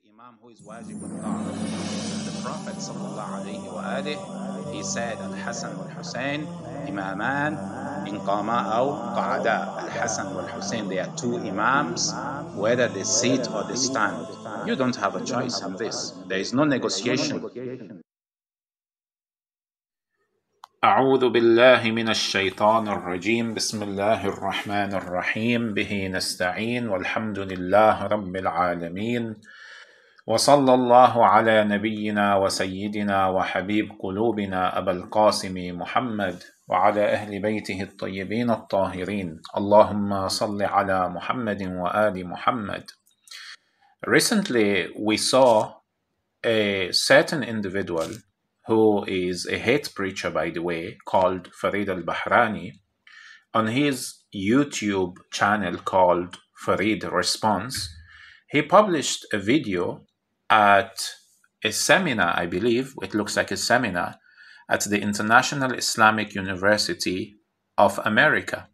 Imam who is wajib al-ta'a. The Prophet sallallahu alayhi wa alihi, he said Al-Hasan wal-Hussein imaman in qama aw qa'ada. Al-Hasan wal-Hussein, they are two imams, whether they sit or they stand. You don't have a choice in this. There is no negotiation. أعوذ بالله من الشيطان الرجيم بسم الله الرحمن الرحيم به نستعين والحمد لله رب العالمين وصلى الله على نبينا وسيدنا وحبيب قلوبنا أبا القاسم محمد وعلى أهل بيته الطيبين الطاهرين اللهم صل على محمد وآل محمد. Recently we saw a certain individual who is a hate preacher, by the way, called Farid al-Bahraini, on his YouTube channel called Farid Response. He published a video at a seminar, I believe, it looks like a seminar, at the International Islamic University of America.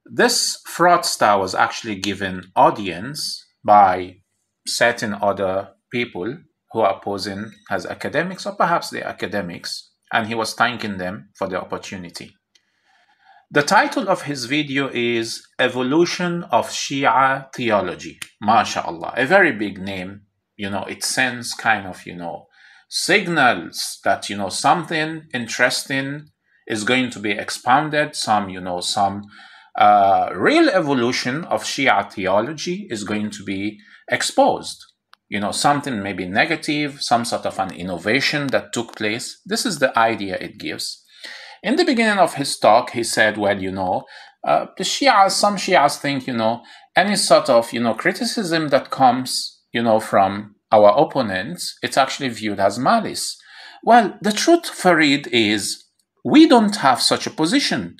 This fraudster was actually given audience by certain other people who are posing as academics, or perhaps they're academics, and he was thanking them for the opportunity. The title of his video is Evolution of Shia Theology. MashaAllah, a very big name. It sends kind of, signals that, something interesting is going to be expounded, some real evolution of Shia theology is going to be exposed. Something maybe negative, some sort of an innovation that took place. This is the idea it gives. In the beginning of his talk, he said, well, the Shias, some Shias think, any sort of, criticism that comes, from our opponents, it's actually viewed as malice. Well, the truth, Farid, is we don't have such a position.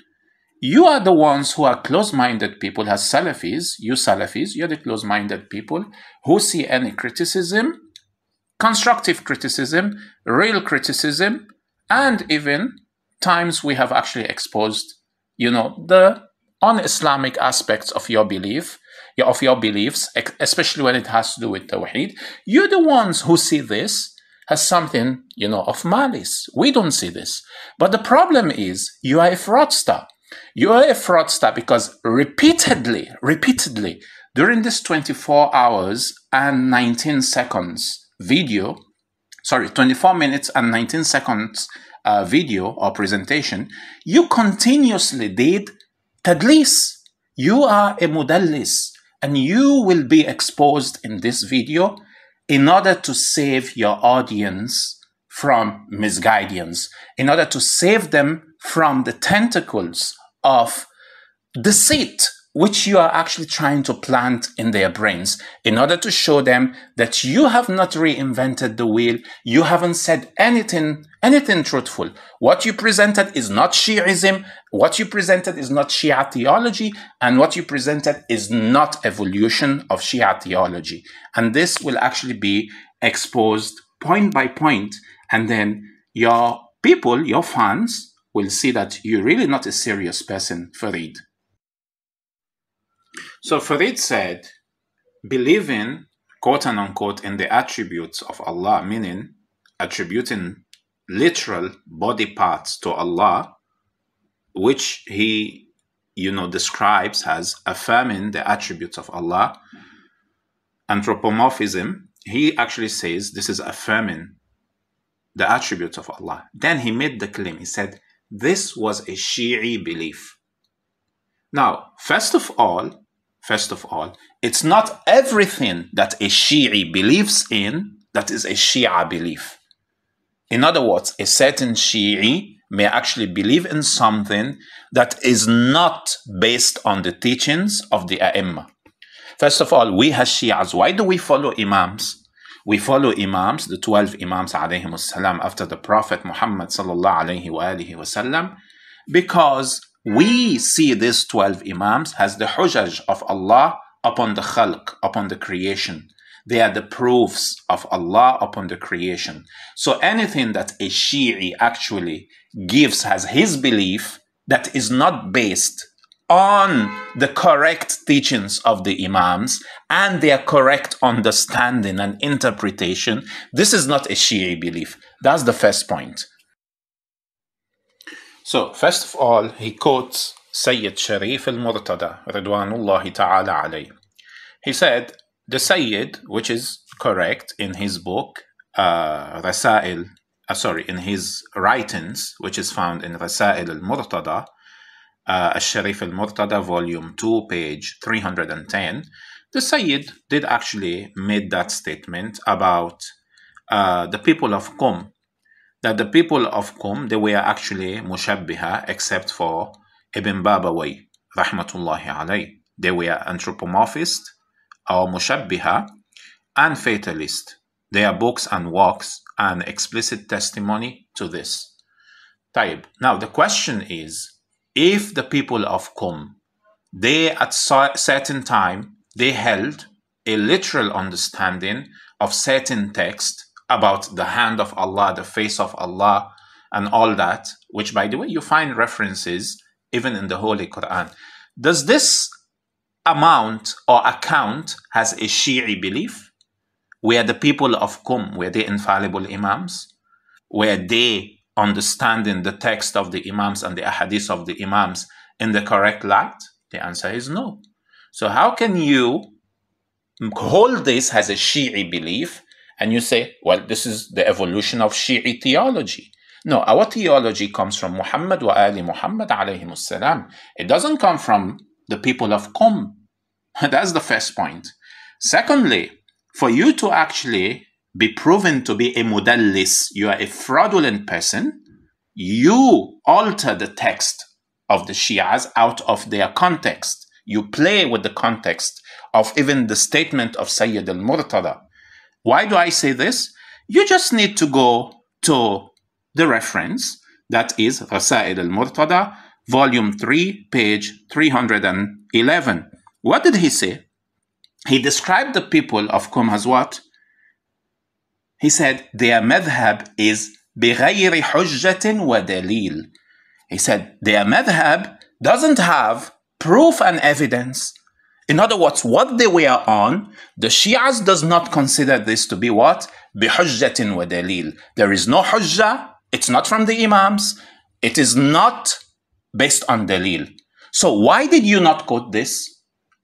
You are the ones who are close-minded people as Salafis. You're the close-minded people who see any criticism, constructive criticism, real criticism, and even times we have actually exposed, the un-Islamic aspects of your beliefs, especially when it has to do with Tawheed. You're the ones who see this as something, of malice. We don't see this. But the problem is you are a fraudster. You are a fraudster because repeatedly, during this 24 hours and 19 seconds video, 24 minutes and 19 seconds video or presentation, you continuously did tadlis. You are a mudallis, and you will be exposed in this video in order to save your audience from misguidance, in order to save them from the tentacles of deceit, which you are actually trying to plant in their brains, in order to show them that you have not reinvented the wheel, you haven't said anything truthful. What you presented is not Shi'ism, what you presented is not Shia theology, and what you presented is not evolution of Shia theology. And this will actually be exposed point by point, and then your people, your fans, will see that you're really not a serious person, Farid. So Farid said, believing, quote and unquote, in the attributes of Allah, meaning attributing literal body parts to Allah, which he, describes as affirming the attributes of Allah. Anthropomorphism, he actually says this is affirming the attributes of Allah. Then he made the claim, he said, this was a Shi'i belief. Now, first of all, it's not everything that a Shi'i believes in that is a Shia belief. In other words, a certain Shi'i may actually believe in something that is not based on the teachings of the A'imma. First of all, we as Shias, why do we follow Imams? We follow Imams, the 12 Imams alayhimus salam, after the Prophet Muhammad sallallahu alayhi wa sallam, because we see these 12 Imams as the hujaj of Allah upon the khalq, upon the creation. They are the proofs of Allah upon the creation. So anything that a Shi'i actually gives as his belief that is not based on the correct teachings of the Imams and their correct understanding and interpretation, this is not a Shia belief. That's the first point. So, first of all, he quotes Sayyid Sharif al-Murtada, Ridwanullahi ta'ala alayh. He said, the Sayyid, which is correct in his book, in his writings, which is found in Rasail al-Murtada, Al-Sharif al-Murtada, volume 2, page 310, the Sayyid did actually made that statement about the people of Qum, that the people of Qum, they were actually mushabbiha except for Ibn Babawayh, rahmatullahi alayh. They were anthropomorphist or mushabbiha and fatalist. Their books and works and explicit testimony to this. Taib. Now the question is, if the people of Qum, they at certain time, they held a literal understanding of certain text about the hand of Allah, the face of Allah, and all that, which by the way, you find references even in the Holy Quran. Does this amount or account has a Shi'i belief? Were the people of Qum, were they infallible Imams? Were they understanding the text of the Imams and the ahadith of the Imams in the correct light? The answer is no. So how can you hold this as a Shi'i belief and you say, well, this is the evolution of Shi'i theology? No, our theology comes from Muhammad wa ali Muhammad alayhimus salam. It doesn't come from the people of Qum. That's the first point. Secondly, for you to actually be proven to be a mudallis, you are a fraudulent person, you alter the text of the Shias out of their context. You play with the context of even the statement of Sayyid al-Murtada. Why do I say this? You just need to go to the reference, that is Rasail al-Murtada, volume 3, page 311. What did he say? He described the people of Qum as what? He said, their madhab is بغير حجة ودليل. He said, their madhab doesn't have proof and evidence. In other words, what they were on, the Shias does not consider this to be what? بحجة ودليل. There is no hujjah. It's not from the Imams. It is not based on dalil. So why did you not quote this?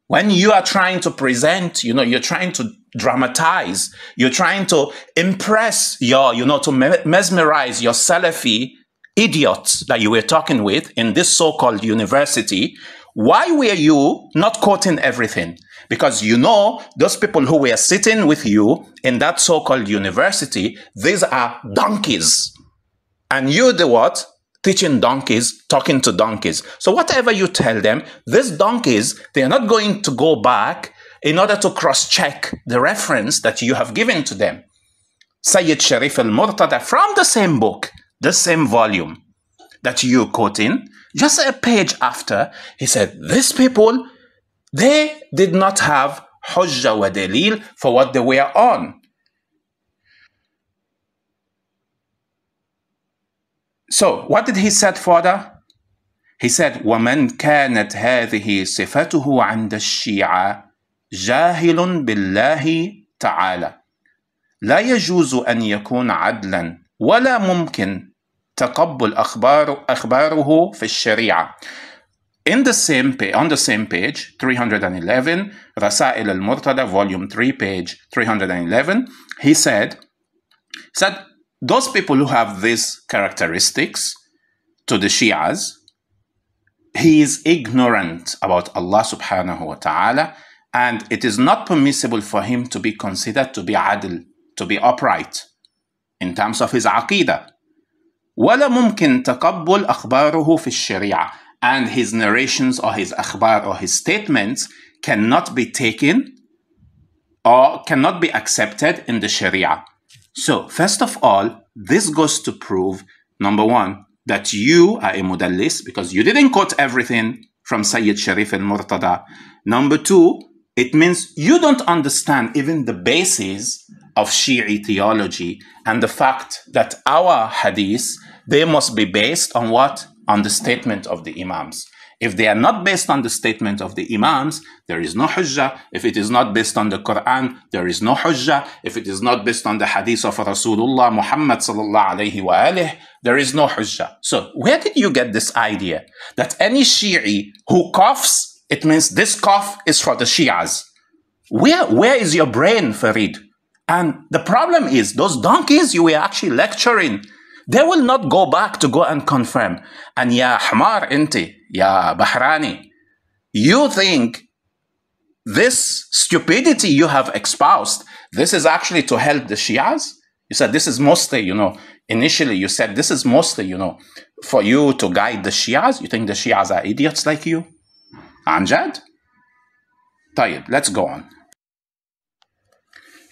When you are trying to present, you're trying to dramatize, you're trying to impress to mesmerize your Salafi idiots that you were talking with in this so-called university, why were you not quoting everything? Because those people who were sitting with you in that so-called university, these are donkeys. And you're the what? Teaching donkeys, talking to donkeys. So whatever you tell them, these donkeys, they are not going to go back in order to cross-check the reference that you have given to them. Sayyid Sharif al-Murtada, from the same book, the same volume that you're quoting, just a page after, he said, these people, they did not have hujjah wa dalil for what they were on. So, what did he say further? He said, وَمَنْ كَانَتْ هَذِهِ صِفَتُهُ عَنْدَ الشِّيعَةِ جَاهِلٌ بِاللَّهِ تَعَالَى لا يجوز أن يكون عدلا ولا ممكن تقبل أخباره في الشريعة. On the same page, 311, Rasail al-Murtada, volume 3, page 311, he said, those people who have these characteristics to the Shias, he is ignorant about Allah subhanahu wa ta'ala, and it is not permissible for him to be considered to be adl, to be upright in terms of his aqidah. وَلَا مُمْكِن تَقَبُّلْ أَخْبَارُهُ فِي الشَّرِيعَةِ, and his narrations or his akhbar or his statements cannot be taken or cannot be accepted in the Sharia. So, first of all, this goes to prove, number one, that you are a mudallis because you didn't quote everything from Sayyid Sharif al-Murtada. Number two, it means you don't understand even the basis of Shi'i theology and the fact that our hadiths, they must be based on what? On the statement of the Imams. If they are not based on the statement of the Imams, there is no hujjah. If it is not based on the Quran, there is no hujjah. If it is not based on the hadith of Rasulullah Muhammad sallallahu alayhi wa alihi, there is no hujjah. So where did you get this idea that any Shi'i who coughs, it means this cough is for the Shias? Where is your brain, Farid? And the problem is, those donkeys you were actually lecturing, they will not go back to go and confirm. And ya Hamar inti, ya Bahraini, you think this stupidity you have espoused, this is actually to help the Shias? You said this is mostly, initially you said this is mostly, for you to guide the Shias. You think the Shias are idiots like you? Anjad? Tayyib, let's go on.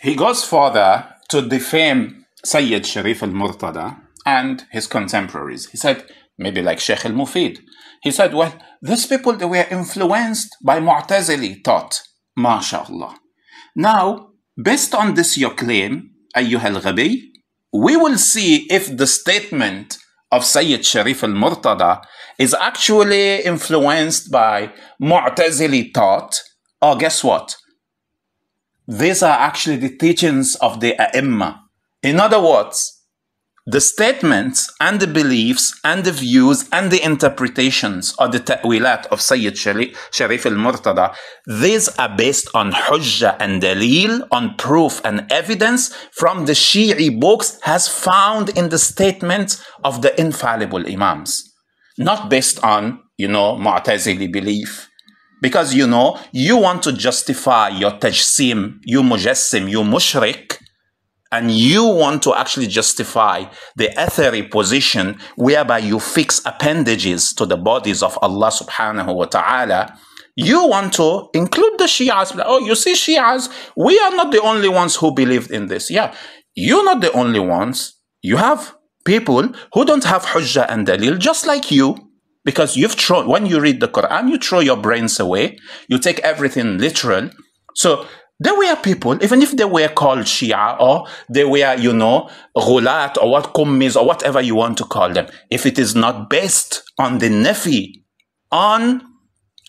He goes further to defame Sayyid Sharif al-Murtada and his contemporaries. He said, maybe like Sheikh al-Mufid. He said, well, these people, they were influenced by Mu'tazili thought. MashaAllah. Now, based on this your claim, Ayyuh al-Ghabi, we will see if the statement of Sayyid Sharif al-Murtada is actually influenced by Mu'tazili thought, or guess what? These are actually the teachings of the A'imma. In other words, the statements and the beliefs and the views and the interpretations of the ta'wilat of Sayyid Sharif al-Murtada, these are based on hujjah and dalil, on proof and evidence from the Shi'i books as found in the statements of the infallible Imams. Not based on, Mu'tazili belief. Because, you want to justify your tajsim, you mujassim, you mushrik, and you want to actually justify the athari position whereby you fix appendages to the bodies of Allah subhanahu wa ta'ala. You want to include the Shias. Oh, you see, Shias, we are not the only ones who believed in this. Yeah, you're not the only ones. You have people who don't have hujjah and dalil, just like you. Because when you read the Quran, you throw your brains away. You take everything literal. So there were people, even if they were called Shia or they were, ghulat or what kummis or whatever you want to call them, if it is not based on the nafi, on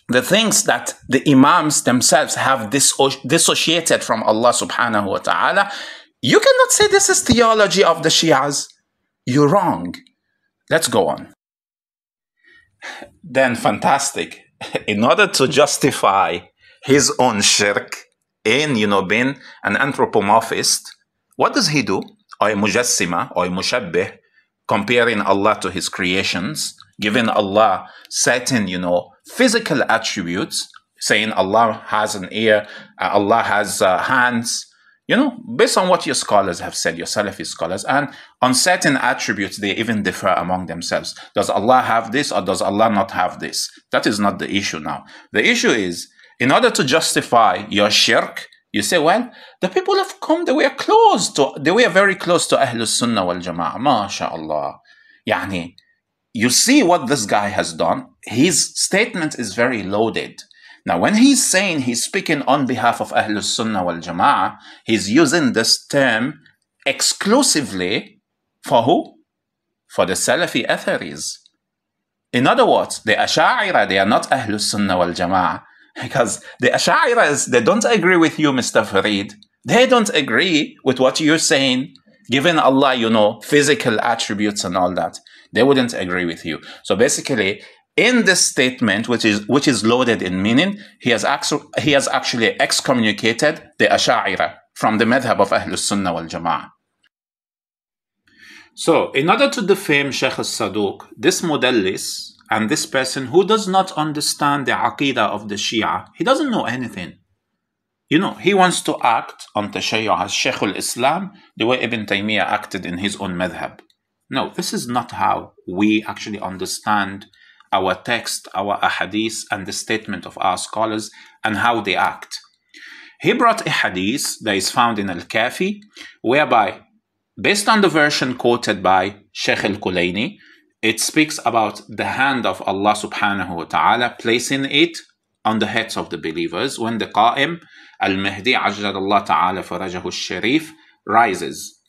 the things that the Imams themselves have dissociated from Allah subhanahu wa ta'ala, you cannot say this is theology of the Shias. You're wrong. Let's go on. Then fantastic. In order to justify his own shirk in, being an anthropomorphist, what does he do? Or a mujassima, or a mushabbih, comparing Allah to his creations, giving Allah certain, physical attributes, saying Allah has an ear, Allah has hands, based on what your scholars have said, your Salafi scholars, and on certain attributes, they even differ among themselves. Does Allah have this or does Allah not have this? That is not the issue now. The issue is, in order to justify your shirk, you say, well, the people of Qom, they were very close to Ahlus Sunnah wal Jama'ah. MashaAllah. Yani, you see what this guy has done? His statement is very loaded. Now, when he's saying he's speaking on behalf of Ahlus Sunnah wal Jama'ah, he's using this term exclusively for who? For the Salafi Atharis. In other words, the Asha'ira, they are not Ahlus Sunnah wal Jama'ah. Because the Ash'ari's, they don't agree with you, Mr. Farid. They don't agree with what you're saying, given Allah, physical attributes and all that. They wouldn't agree with you. So basically, in this statement, which is loaded in meaning, he has actually excommunicated the Ash'ari from the madhab of Ahlus Sunnah wal Jama'ah. So, in order to defame Sheikh al-Saduq, this mudallis and this person who does not understand the aqidah of the Shia, he doesn't know anything. He wants to act on Tashayyuh as Shaykh al-Islam the way Ibn Taymiyyah acted in his own madhab. No, this is not how we actually understand our text, our ahadith, and the statement of our scholars and how they act. He brought a hadith that is found in Al-Kafi, whereby, based on the version quoted by Sheikh al-Kulayni, it speaks about the hand of Allah subhanahu wa ta'ala, placing it on the heads of the believers when the Qa'im, Al-Mahdi, Ajjal Allah ta'ala farajahu al-Sharif, rises.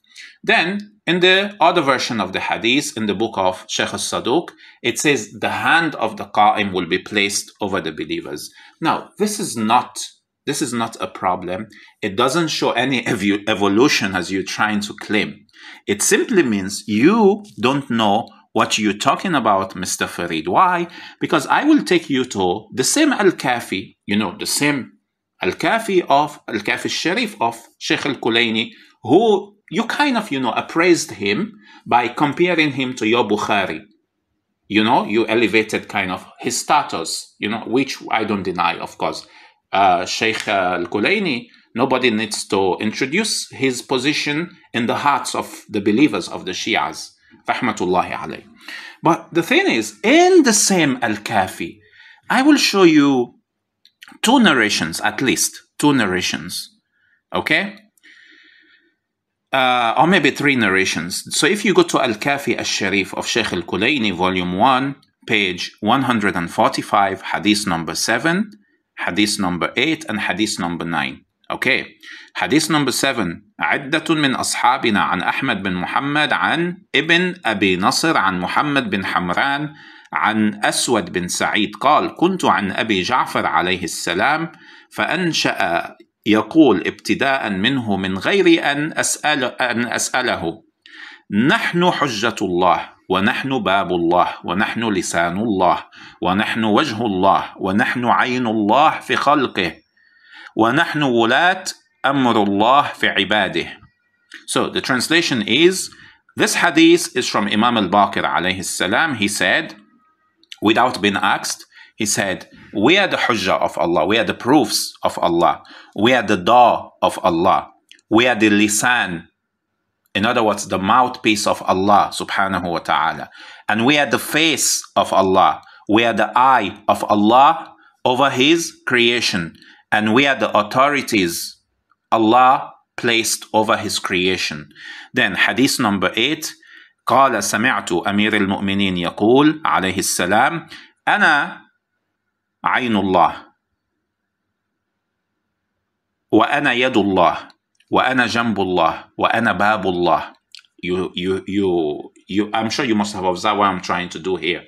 Then, in the other version of the hadith, in the book of Sheikh al-Saduq, it says the hand of the qa'im will be placed over the believers. Now, this is not a problem. It doesn't show any evolution as you're trying to claim. It simply means you don't know what you're talking about, Mr. Farid. Why? Because I will take you to the same Al-Kafi, the same Al-Kafi al-Sharif of Sheikh al-Kulaini, who you kind of, appraised him by comparing him to your Bukhari. You elevated kind of his status, which I don't deny, of course. Sheikh al-Kulaini, nobody needs to introduce his position in the hearts of the believers of the Shias. Rahmatullahi alayh. But the thing is, in the same Al-Kafi, I will show you two narrations, at least two narrations. Okay? Or maybe three narrations. So if you go to Al-Kafi al-Sharif of Sheikh al-Kulaini, volume 1, page 145, hadith number 7, hadith number 8, and hadith number 9. Okay. Hadith number 7. عدة من أصحابنا عن أحمد بن محمد عن ابن أبي نصر عن محمد بن حمران عن أسود بن سعيد قال كنت عن أبي جعفر عليه السلام فأنشأ يقول ابتداء منه من غير أن أسأله نحن حجة الله ونحن باب الله ونحن لسان الله ونحن وجه الله ونحن عين الله في خلقه ونحن ولاة أمر الله في عباده. So the translation is, this hadith is from Imam al-Baqir alayhi salam. He said, without being asked, he said, we are the hujjah of Allah, we are the proofs of Allah, we are the daw of Allah, we are the lisan, in other words, the mouthpiece of Allah subhanahu wa ta'ala, and we are the face of Allah, we are the eye of Allah over His creation, and we are the authorities Allah placed over His creation. Then hadith number 8, قال سمعت أمير المؤمنين يقول عليه السلام أنا عين الله وأنا يد الله وأنا جنب الله وأنا باب الله. I'm sure you must have observed what I'm trying to do here.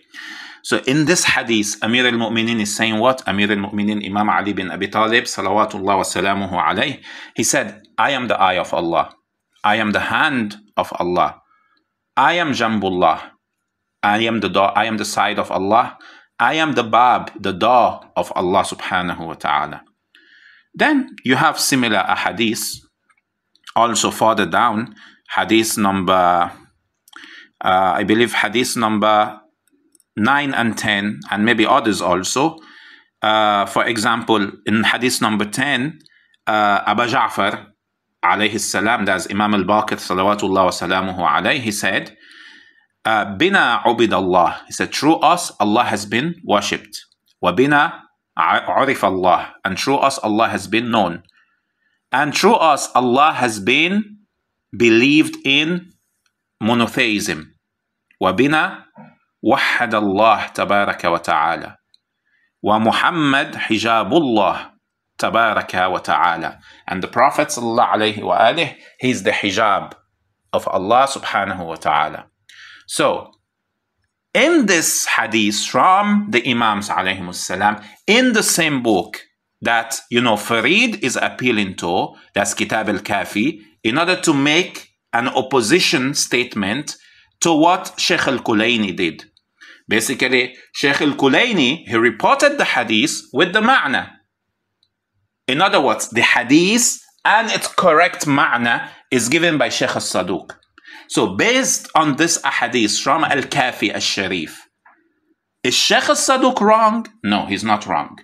So in this hadith, Amir al-Mu'minin is saying what? Amir al-Mu'minin, Imam Ali bin Abi Talib, salawatullah wa salamuhu alayh, he said, I am the eye of Allah. I am the hand of Allah. I am Jambullah. I am the door. I am the side of Allah. I am the bab, the door of Allah subhanahu wa ta'ala. Then you have similar ahadith also further down. Hadith number, I believe hadith number 9 and 10, and maybe others also. For example, in hadith number 10, Abu Ja'far alayhi salam, that's Imam al-Baqir salawatullah wa salamuhu alayhi, he said, Bina ubid Allah. He said, through us, Allah has been worshipped. Wa bina urif Allah. And through us, Allah has been known. And through us, Allah has been believed in monotheism. Wa bina وحد الله تبارك وتعالى ومحمد حجاب الله تبارك وتعالى. And the Prophet sallallahu alayhi wa alihi, he is the hijab of Allah subhanahu wa ta'ala. So in this hadith from the Imams alayhimus salam, in the same book that Farid is appealing to, that's Kitab al-Kafi, in order to make an opposition statement to what Sheikh al-Kulaini did. Basically, Sheikh al-Kulaini, he reported the hadith with the ma'na. In other words, the hadith and its correct ma'na is given by Sheikh al-Saduq. So based on this hadith from Al-Kafi al-Sharif, is Sheikh al-Saduq wrong? No, he's not wrong.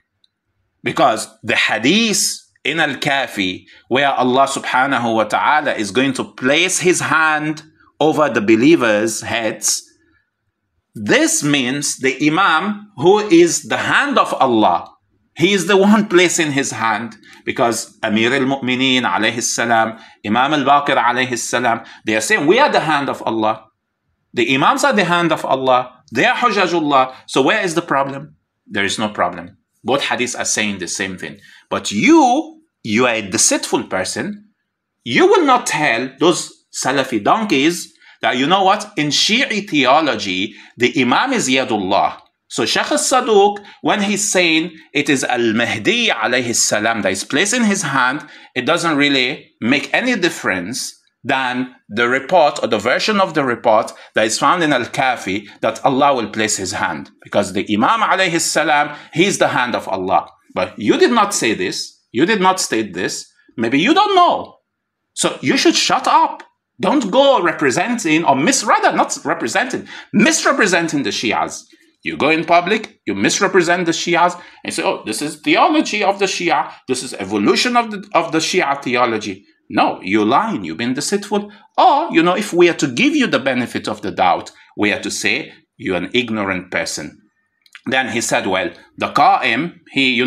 Because the hadith in Al-Kafi, where Allah subhanahu wa ta'ala is going to place His hand over the believers' heads, this means the Imam, who is the hand of Allah, he is the one placing his hand, because Amir al-Mu'mineen alayhi salam, Imam al-Baqir alayhi salam, they are saying we are the hand of Allah. The Imams are the hand of Allah. They are Hujjajullah. So where is the problem? There is no problem. Both hadiths are saying the same thing. But you are a deceitful person. You will not tell those Salafi donkeys that, you know what, in Shi'i theology, the Imam is Yadullah. So Sheikh al-Saduq, when he's saying it is al-Mahdi alayhi salam that is placed in his hand, it doesn't really make any difference than the report or the version of the report that is found in Al-Kafi that Allah will place his hand. Because the Imam alayhi salam, he's the hand of Allah. But you did not say this. You did not state this. Maybe you don't know. So you should shut up. Don't go representing or misrepresenting the Shias. You go in public, you misrepresent the Shias, and say, oh, this is theology of the Shia, this is evolution of the Shia theology. No, you're lying, you've been deceitful. Or, if we are to give you the benefit of the doubt, we are to say, you're an ignorant person. Then he said, well, the Qa'im, he,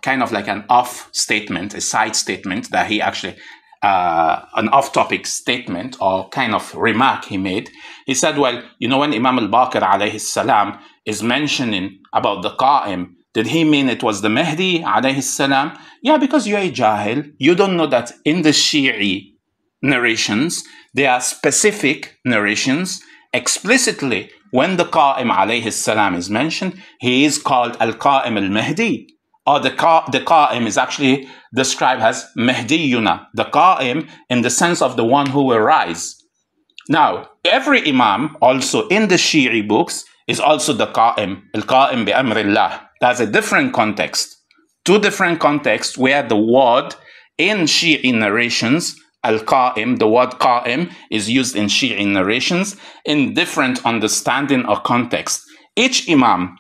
kind of like an off statement, a side statement that he actually, an off-topic statement or kind of remark he made. He said, well, when Imam al-Baqir alayhi salam is mentioning about the Qa'im, did he mean it was the Mahdi alayhi salam? Yeah, because you're a jahil. You don't know that in the Shi'i narrations, there are specific narrations explicitly when the Qa'im alayhi salam is mentioned, he is called al-Qa'im al-Mahdi. Or the Qa'im is actually described as Mahdiyuna, the Qa'im in the sense of the one who will rise. Now, every Imam also in the Shi'i books is also the Qa'im, al-Qa'im bi-amrillah. That's a different context. Two different contexts where the word in Shi'i narrations, al-Qa'im, the word Qa'im is used in Shi'i narrations in different understanding or context. Each Imam,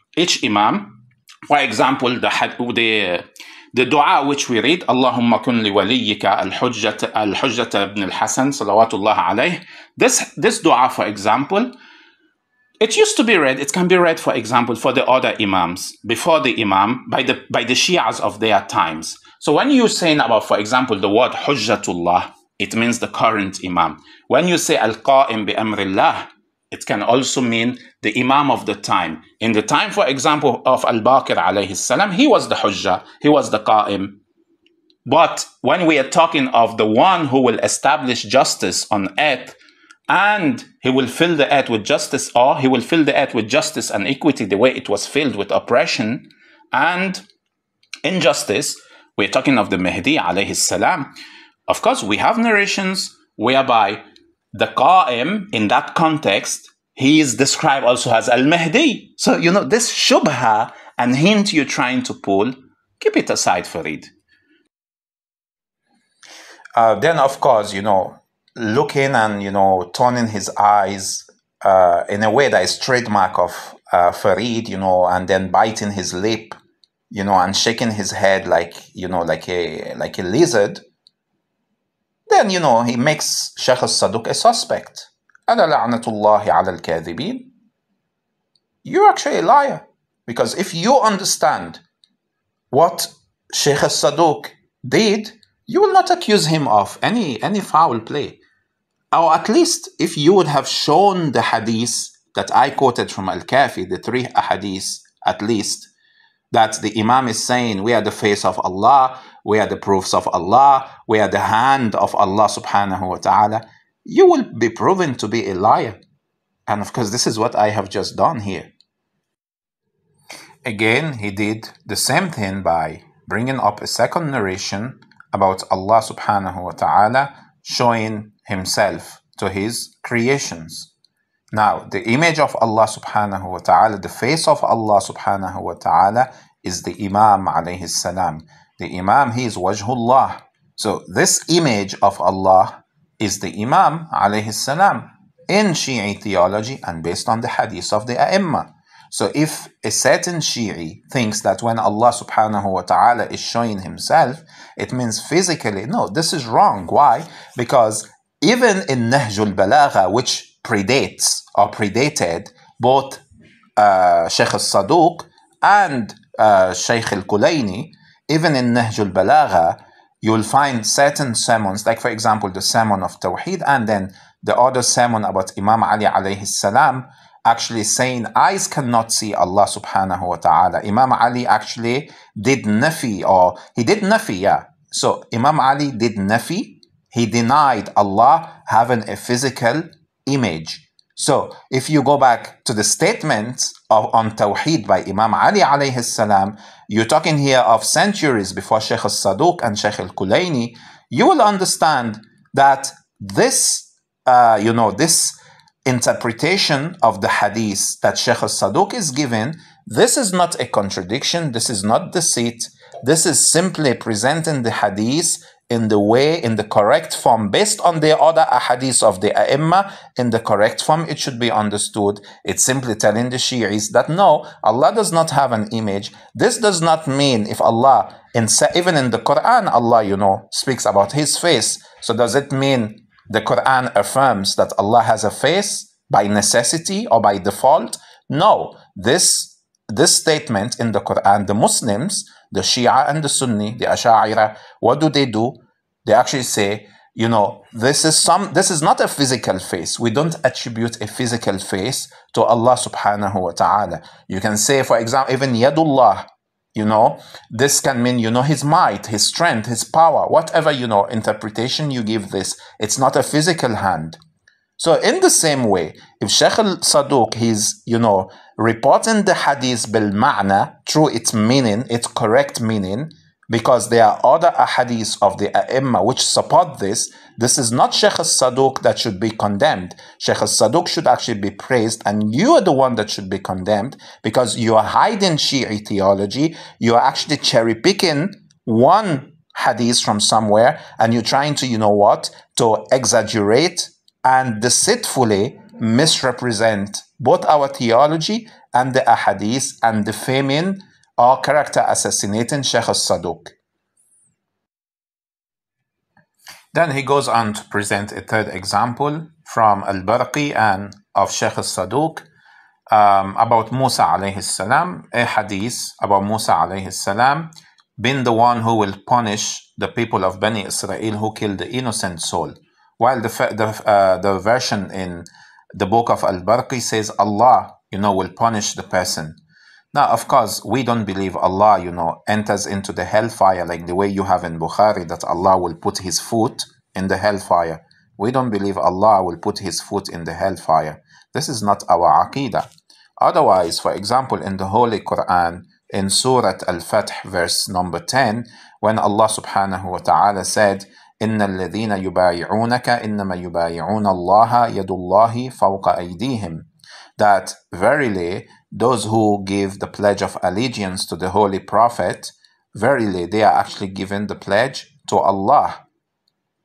for example, the dua which we read, Allahumma kun li waliyyika al-Hujjata ibn al-Hasan, salawatullah alayh. This dua, for example, it used to be read, it can be read, for example, for the other Imams, before the Imam, by the Shias of their times. So when you're saying about, for example, the word Hujjatullah, it means the current Imam. When you say Al-Qa'im bi-amrillah, it can also mean the Imam of the time. In the time, for example, of Al-Baqir alayhi salam, he was the Hujjah, he was the Qa'im. But when we are talking of the one who will establish justice on earth, and he will fill the earth with justice, or he will fill the earth with justice and equity the way it was filled with oppression and injustice, we're talking of the Mahdi alayhi salam. Of course, we have narrations whereby the Qa'im, in that context, he is described also as Al-Mahdi. So, this shubha and hint you're trying to pull, keep it aside, Farid. Then, of course, looking and, turning his eyes in a way that is trademark of Farid, and then biting his lip, and shaking his head like a lizard, then, he makes Sheikh al-Saduq a suspect. Ala la'natullahi ala al-kadhibin. You're actually a liar. Because if you understand what Sheikh al-Saduq did, you will not accuse him of any foul play. Or at least, if you would have shown the hadith that I quoted from Al-Kafi, the 3 hadiths at least, that the Imam is saying, we are the face of Allah, we are the proofs of Allah, we are the hand of Allah subhanahu wa ta'ala, you will be proven to be a liar. And of course, this is what I have just done here. Again, he did the same thing by bringing up a second narration about Allah subhanahu wa ta'ala showing himself to his creations. Now, the image of Allah subhanahu wa ta'ala, the face of Allah subhanahu wa ta'ala is the Imam alayhi salam. The Imam, he is Wajhullah. So this image of Allah is the Imam alayhi salam in Shi'i theology and based on the hadith of the A'imma. So if a certain Shi'i thinks that when Allah subhanahu wa ta'ala is showing himself, it means physically, no, this is wrong. Why? Because even in Nahjul Balagha, which predated both Sheikh al-Saduq and Sheikh al-Kulayni, even in Nahjul Balagha, you'll find certain sermons, like for example the sermon of Tawheed and then the other sermon about Imam Ali alayhi salam, actually saying eyes cannot see Allah subhanahu wa ta'ala. Imam Ali actually did nafi, or he did nafi, yeah. So Imam Ali did nafi, he denied Allah having a physical image. So if you go back to the statements on Tawheed by Imam Ali alayhi salam, you're talking here of centuries before Sheikh al-Saduq and Sheikh al-Kulaini, you will understand that this, this interpretation of the hadith that Sheikh al-Saduq is given, this is not a contradiction, this is not deceit, this is simply presenting the hadith in the correct form, based on the other ahadith of the A'imma, in the correct form it should be understood. It's simply telling the Shi'is that no, Allah does not have an image. This does not mean if Allah, even in the Quran, Allah, speaks about His face. So does it mean the Quran affirms that Allah has a face by necessity or by default? No, this statement in the Quran, the Muslims, the Shia and the Sunni, the Asha'ira, what do? They actually say, this is not a physical face. We don't attribute a physical face to Allah subhanahu wa ta'ala. You can say, for example, even Yadullah, this can mean, His might, His strength, His power, whatever, interpretation you give this. It's not a physical hand. So in the same way, if Sheikh al-Saduq, he's, reporting the hadith bil-ma'na, through its meaning, its correct meaning, because there are other ahadith of the A'imma which support this, this is not Sheikh al-Saduq that should be condemned. Sheikh al-Saduq should actually be praised, and you are the one that should be condemned, because you are hiding Shi'i theology, you are actually cherry-picking one hadith from somewhere, and you're trying to, to exaggerate and deceitfully misrepresent both our theology and the ahadith, and defaming or character assassinating Sheikh al-Saduq. Then he goes on to present a third example from Al-Barqi and of Sheikh al-Saduq about Musa alayhi salam, a hadith about Musa alayhi salam being the one who will punish the people of Bani Israel who killed the innocent soul. While the version in the book of Al-Barqi says Allah, will punish the person. Now, of course, we don't believe Allah, enters into the hellfire like the way you have in Bukhari, that Allah will put His foot in the hellfire. We don't believe Allah will put His foot in the hellfire. This is not our aqidah. Otherwise, for example, in the Holy Quran, in Surah Al-Fath, verse number 10, when Allah subhanahu wa ta'ala said, إن الذين يبايعونك إنما يبايعون الله يد الله فوق أيديهم, that verily those who give the pledge of allegiance to the Holy Prophet, verily they are actually giving the pledge to Allah,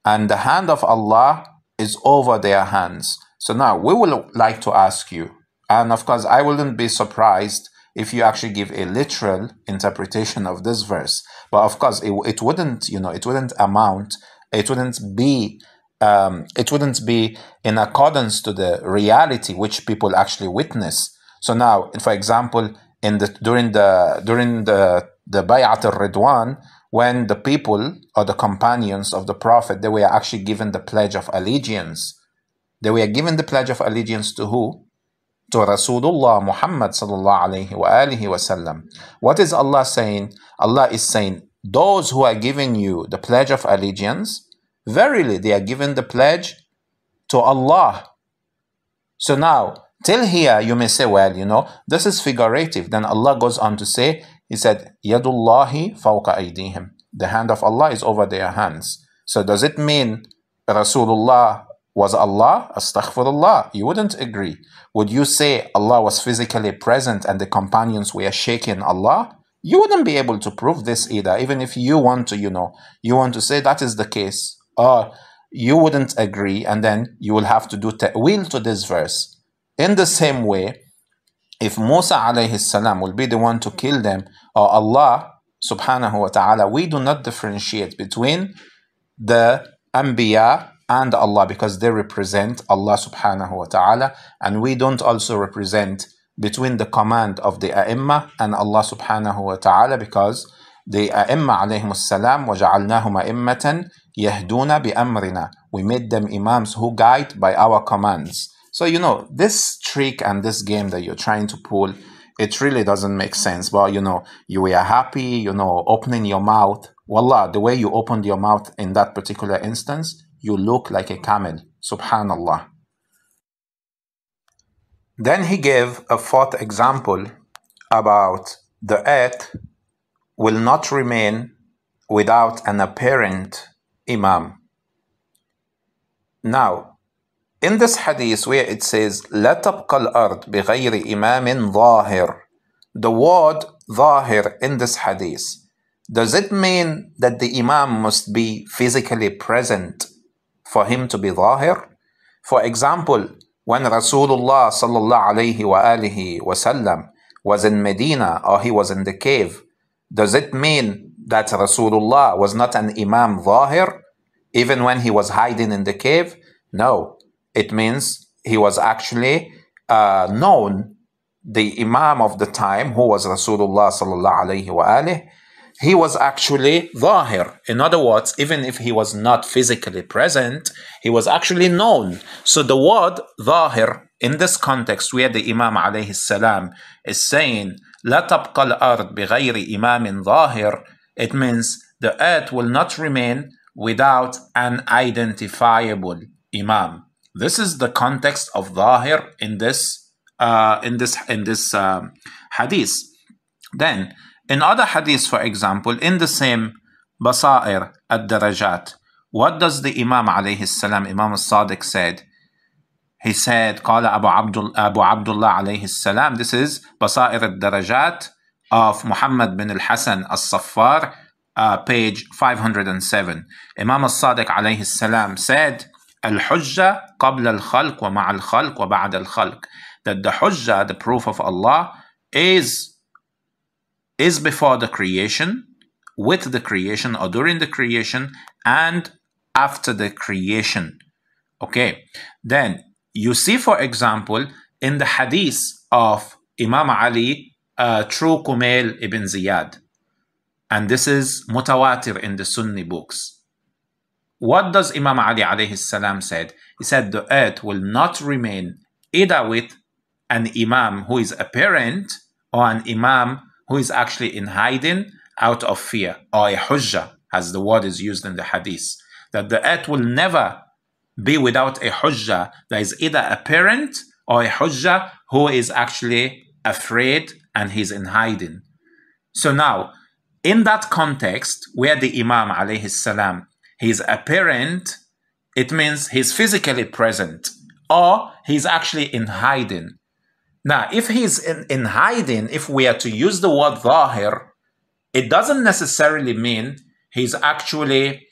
and the hand of Allah is over their hands. So now we would like to ask you, and of course I wouldn't be surprised if you actually give a literal interpretation of this verse, but of course it wouldn't, it wouldn't amount, it wouldn't be in accordance to the reality which people actually witness. So now, for example, during the Bay'at al-Ridwan, when the people or the companions of the Prophet, they were actually given the pledge of allegiance. They were given the pledge of allegiance to who? To Rasulullah Muhammad sallallahu alayhi wa alihi wasallam. What is Allah saying? Allah is saying, those who are giving you the pledge of allegiance, verily they are given the pledge to Allah. So now, till here you may say, well, this is figurative. Then Allah goes on to say, He said, Yadullahi fawqa aydihim. The hand of Allah is over their hands. So does it mean Rasulullah was Allah? Astaghfirullah. You wouldn't agree. Would you say Allah was physically present and the companions were shaking Allah? You wouldn't be able to prove this either, even if you want to, you want to say that is the case. Or you wouldn't agree, and then you will have to do ta'wil to this verse. In the same way, if Musa alayhi salam will be the one to kill them, or Allah subhanahu wa ta'ala, we do not differentiate between the Anbiya and Allah, because they represent Allah subhanahu wa ta'ala, and we don't also represent between the command of the A'imma and Allah subhanahu wa ta'ala, because the A'imma alayhim salam, وَجَعَلْنَاهُمْ أَئِمَّةً يَهْدُونَ بِأَمْرِنَا, we made them imams who guide by our commands. So this trick and this game that you're trying to pull, it really doesn't make sense. But you were happy, opening your mouth. Wallah, the way you opened your mouth in that particular instance, you look like a camel. Subhanallah. Then he gave a fourth example about the earth will not remain without an apparent imam. Now, in this hadith where it says, لا تبقى الأرض بغير إمام ظاهر, the word ظاهر in this hadith, does it mean that the imam must be physically present for him to be ظاهر? For example, when Rasulullah sallallahu alayhi wa alihi wasallam was in Medina or he was in the cave, does it mean that Rasulullah was not an imam ظاهر even when he was hiding in the cave? No. It means he was actually known, the imam of the time, who was Rasulullah sallallahu alayhi wa alihi, he was actually ظاهر. In other words, even if he was not physically present, he was actually known. So the word ظاهر in this context where the Imam alayhi salam is saying لا تبقى الأرض بغير إمام ظاهر, it means the earth will not remain without an identifiable imam. This is the context of ظاهر in this hadith. Then in other hadiths, for example, in the same Basair ad-Darajat, what does the Imam alayhi salam, Imam al-Sadiq said? He said, قال Abu Abdullah alayhi salam, this is Basair ad-Darajat of Muhammad bin al-Hasan al-Saffar, page 507. Imam al-Sadiq alayhi salam said, al-Hujjah qabla al-khalq wa ma'a al-khalq wa ba'da al-khalq, that the Hujjah, the proof of Allah, is before the creation, with the creation, or during the creation, and after the creation. Okay, then you see, for example, in the hadith of Imam Ali through Kumail ibn Ziyad, and this is mutawatir in the Sunni books. What does Imam Ali alayhi salam said? He said the earth will not remain either with an imam who is apparent or an imam who is actually in hiding out of fear, or a hujjah, as the word is used in the hadith. That the earth will never be without a hujjah that is either apparent or a hujjah who is actually afraid and he's in hiding. So now, in that context, where the Imam alayhi salam, he's apparent, it means he's physically present, or he's actually in hiding. Now, if he's in hiding, if we are to use the word ظاهر, it doesn't necessarily mean he's actually,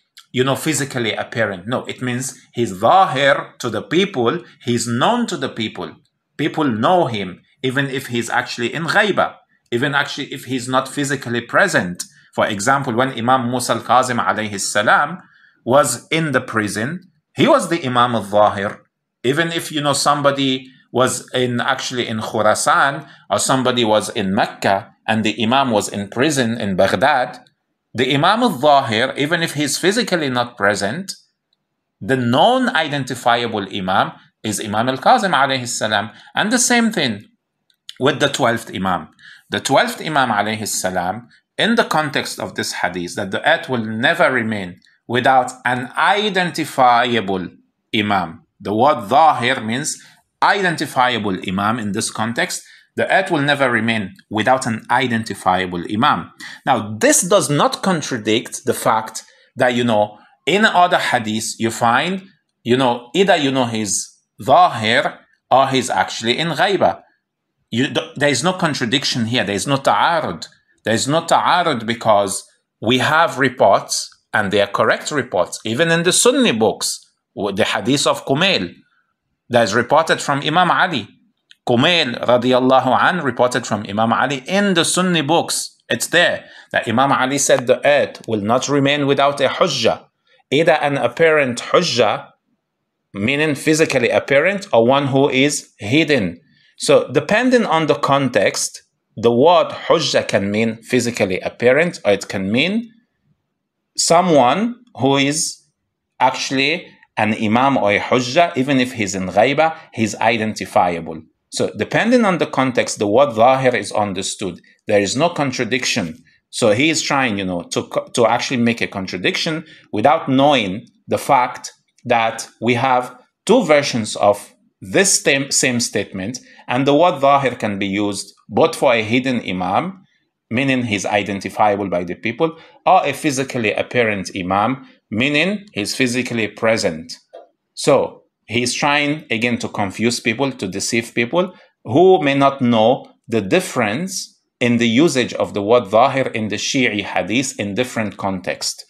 physically apparent. No, it means he's ظاهر to the people, he's known to the people. People know him, even if he's actually in ghaiba, even actually if he's not physically present. For example, when Imam Musa al-Kazim alayhi salam was in the prison, he was the Imam al-ظاهر. Even if, somebody was in Khurasan, or somebody was in Mecca and the Imam was in prison in Baghdad, the Imam al-Zahir, even if he's physically not present, the known identifiable Imam is Imam al-Kazim alayhi salam. And the same thing with the 12th Imam. The 12th Imam alayhi salam, in the context of this hadith, that the earth will never remain without an identifiable Imam. The word Zahir means identifiable Imam in this context. The earth will never remain without an identifiable Imam. Now, this does not contradict the fact that, in other hadiths you find, either, he's Zahir or he's actually in Ghaiba. There is no contradiction here. There is no ta'arud. There is no ta'arud because we have reports, and they are correct reports, even in the Sunni books, the hadith of Kumail, that is reported from Imam Ali. Kumail radiyallahu an reported from Imam Ali in the Sunni books. It's there that Imam Ali said the earth will not remain without a hujjah, either an apparent hujjah, meaning physically apparent, or one who is hidden. So depending on the context, the word hujjah can mean physically apparent, or it can mean someone who is actually an imam or a hujjah. Even if he's in ghaiba, he's identifiable. So depending on the context, the word zahir is understood. There is no contradiction. So he is trying, to actually make a contradiction without knowing the fact that we have two versions of this same statement, and the word Zahir can be used both for a hidden Imam, meaning he's identifiable by the people, or a physically apparent Imam, meaning he's physically present. So he's trying again to confuse people, to deceive people who may not know the difference in the usage of the word Zahir in the Shi'i hadith in different contexts.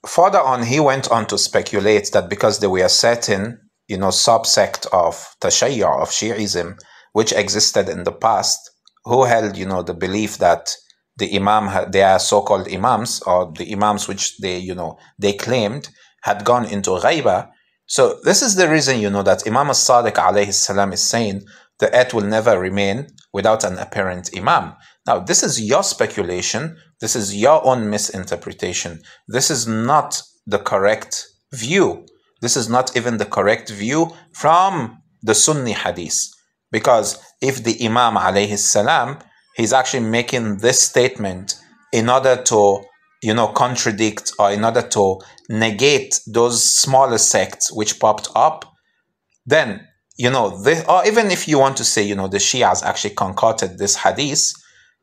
Further on, he went on to speculate that because there were certain, subsect of Tashayyu, of Shi'ism, which existed in the past, who held, the belief that the Imam, they are so-called Imams, or the Imams which they claimed had gone into Ghaiba. So this is the reason, that Imam as-Sadiq alayhi salam is saying the earth will never remain without an apparent Imam. Now, this is your speculation. This is your own misinterpretation. This is not the correct view. This is not even the correct view from the Sunni hadith. Because if the Imam alayhi salam, he's actually making this statement in order to, contradict, or in order to negate those smaller sects which popped up, then, or even if you want to say, the Shias actually concocted this hadith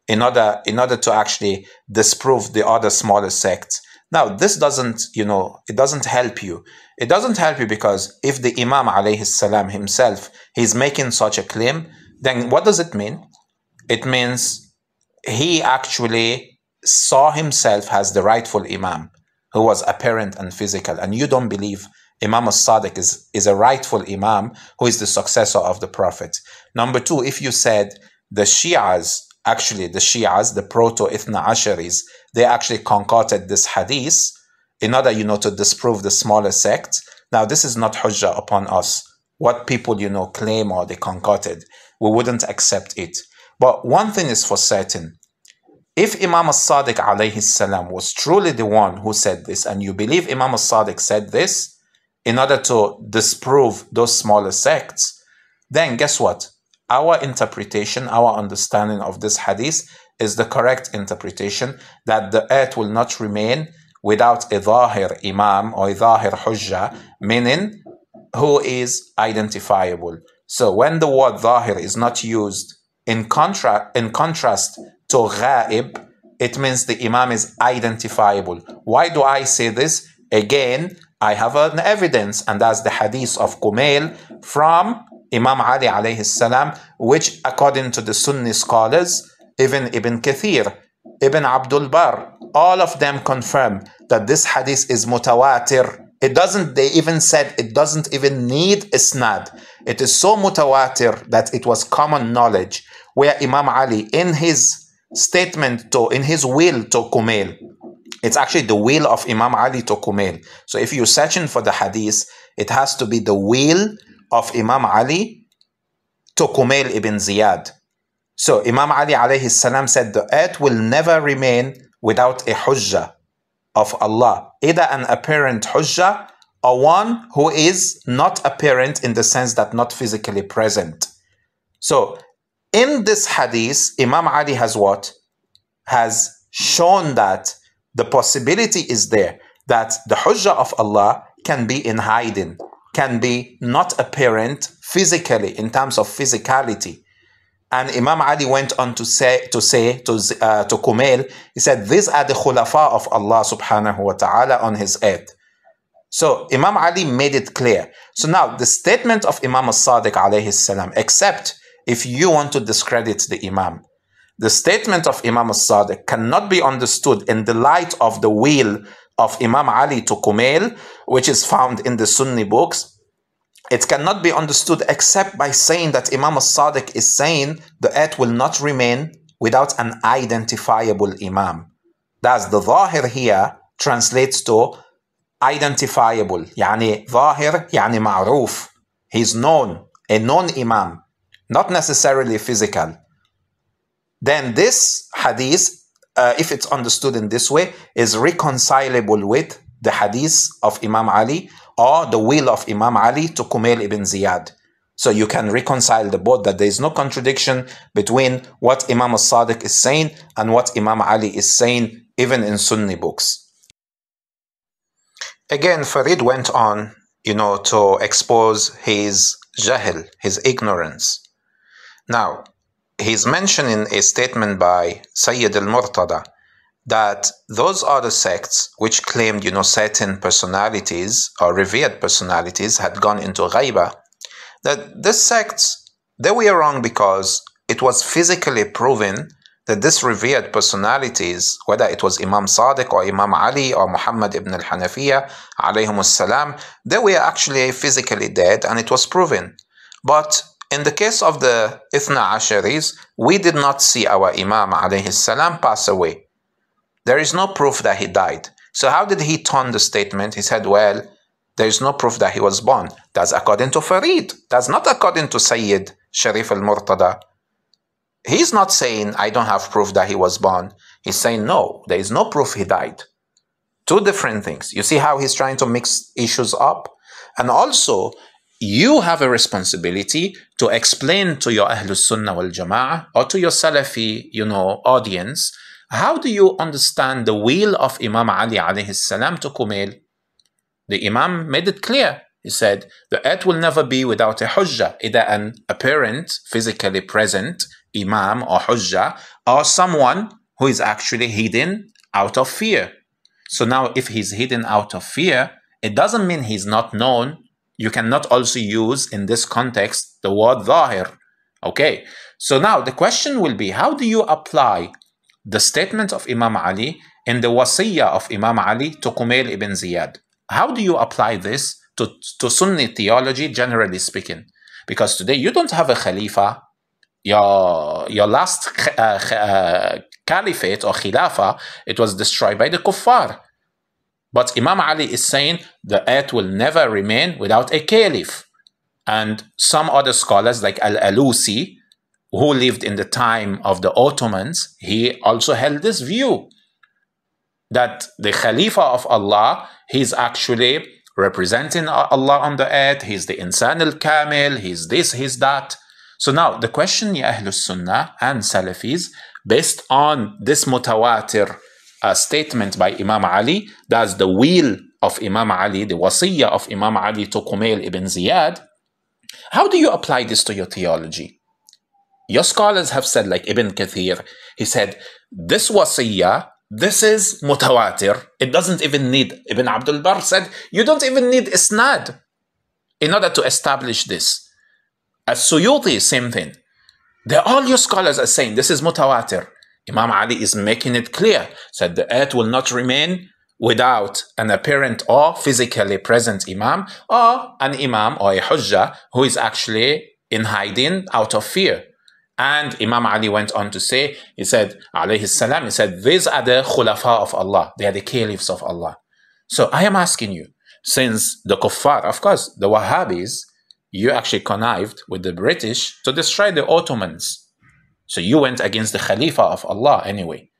in order to actually disprove the other smaller sects. Now, this doesn't, it doesn't help you. It doesn't help you because if the Imam alayhi salam himself, he's making such a claim, then what does it mean? It means he actually saw himself as the rightful Imam, who was apparent and physical, and you don't believe Imam as-Sadiq is a rightful Imam who is the successor of the Prophet. Number two, if you said the Shias, the proto-Ithna Asharis, they actually concocted this hadith in order, to disprove the smaller sects. Now, this is not hujjah upon us. What people, claim or they concocted, we wouldn't accept it. But one thing is for certain. If Imam as-Sadiq alayhi salam was truly the one who said this, and you believe Imam as-Sadiq said this in order to disprove those smaller sects, then guess what? Our interpretation, our understanding of this hadith is the correct interpretation, that the earth will not remain without a Zahir Imam or a Zahir Hujjah, meaning who is identifiable. So when the word Zahir is not used in contrast to Ghaib, it means the Imam is identifiable. Why do I say this? Again, I have an evidence, and that's the hadith of Kumail from Imam Ali alayhi salam, which according to the Sunni scholars, even Ibn Kathir, Ibn Abdul Bar, all of them confirm that this hadith is mutawatir. They even said it doesn't even need isnad. It is so mutawatir that it was common knowledge, where Imam Ali, in his statement in his will to Kumail, it's actually the will of Imam Ali to Kumail. So if you're searching for the hadith, it has to be the will of Imam Ali to Kumail ibn Ziyad. So Imam Ali alayhi salam said the earth will never remain without a hujjah of Allah, either an apparent hujjah or one who is not apparent in the sense that not physically present. So in this hadith, Imam Ali has what? Has shown that the possibility is there that the hujjah of Allah can be in hiding, can be not apparent physically in terms of physicality. And Imam Ali went on to say to Kumail, he said, these are the khulafa of Allah subhanahu wa ta'ala on his earth. So Imam Ali made it clear. So now the statement of Imam as-Sadiq alayhi salam, except if you want to discredit the Imam, the statement of Imam as-Sadiq cannot be understood in the light of the will of Imam Ali to Kumail, which is found in the Sunni books. It cannot be understood except by saying that Imam as-Sadiq is saying the earth will not remain without an identifiable Imam. That's the Zahir here translates to identifiable. Yani Zahir, yani ma'ruf. He's known, a known Imam, not necessarily physical. Then this hadith, if it's understood in this way, is reconcilable with the hadith of Imam Ali or the will of Imam Ali to Kumail ibn Ziyad. So you can reconcile the both, that there is no contradiction between what Imam as-Sadiq is saying and what Imam Ali is saying, even in Sunni books. Again, Farid went on to expose his jahil, his ignorance. Now, he's mentioning a statement by Sayyid al-Murtada that those other sects which claimed, certain personalities or revered personalities had gone into ghaiba, that these sects, they were wrong because it was physically proven that these revered personalities, whether it was Imam Sadiq or Imam Ali or Muhammad ibn al-Hanafiya, alayhim salam, they were actually physically dead, and it was proven. But in the case of the Ithna Asharis, we did not see our Imam alayhi salam pass away. There is no proof that he died. So how did he turn the statement? He said, well, there is no proof that he was born. That's according to Farid. That's not according to Sayyid Sharif al-Murtada. He's not saying, I don't have proof that he was born. He's saying, no, there is no proof he died. Two different things. You see how he's trying to mix issues up? And also, you have a responsibility to explain to your Ahlus Sunnah wal Jama'ah or to your Salafi, audience, how do you understand the will of Imam Ali alayhi salam to Kumail? The Imam made it clear. He said, the earth will never be without a hujjah, either an apparent, physically present Imam or hujjah, or someone who is actually hidden out of fear. So now if he's hidden out of fear, it doesn't mean he's not known. You cannot also use in this context the word zahir. Okay, so now the question will be, how do you apply the statement of Imam Ali in the wasiyah of Imam Ali to Kumail ibn Ziyad? How do you apply this to Sunni theology, generally speaking? Because today you don't have a Khalifa. Your last caliphate or Khilafah, it was destroyed by the Kuffar. But Imam Ali is saying the earth will never remain without a caliph. And some other scholars like Al-Alusi, who lived in the time of the Ottomans, he also held this view that the Khalifa of Allah, he's actually representing Allah on the earth, he's the Insan al-Kamil, he's this, he's that. So now the question, ya Ahlus Sunnah and Salafis, based on this mutawatir statement by Imam Ali, that's the will of Imam Ali, the wasiyah of Imam Ali to Kumail ibn Ziyad, how do you apply this to your theology? Your scholars have said, like Ibn Kathir, he said, this wasiyah, this is mutawatir. It doesn't even need, Ibn Abdul Barr said, you don't even need isnad in order to establish this. As-Suyuti, same thing. All your scholars are saying this is mutawatir. Imam Ali is making it clear, said the earth will not remain without an apparent or physically present imam, or an imam or a hujjah who is actually in hiding out of fear. And Imam Ali went on to say, he said, alayhi salam, he said, these are the khulafa of Allah. They are the caliphs of Allah. So I am asking you, since the kuffar, of course, the Wahhabis, you actually connived with the British to destroy the Ottomans. So you went against the Khalifa of Allah anyway,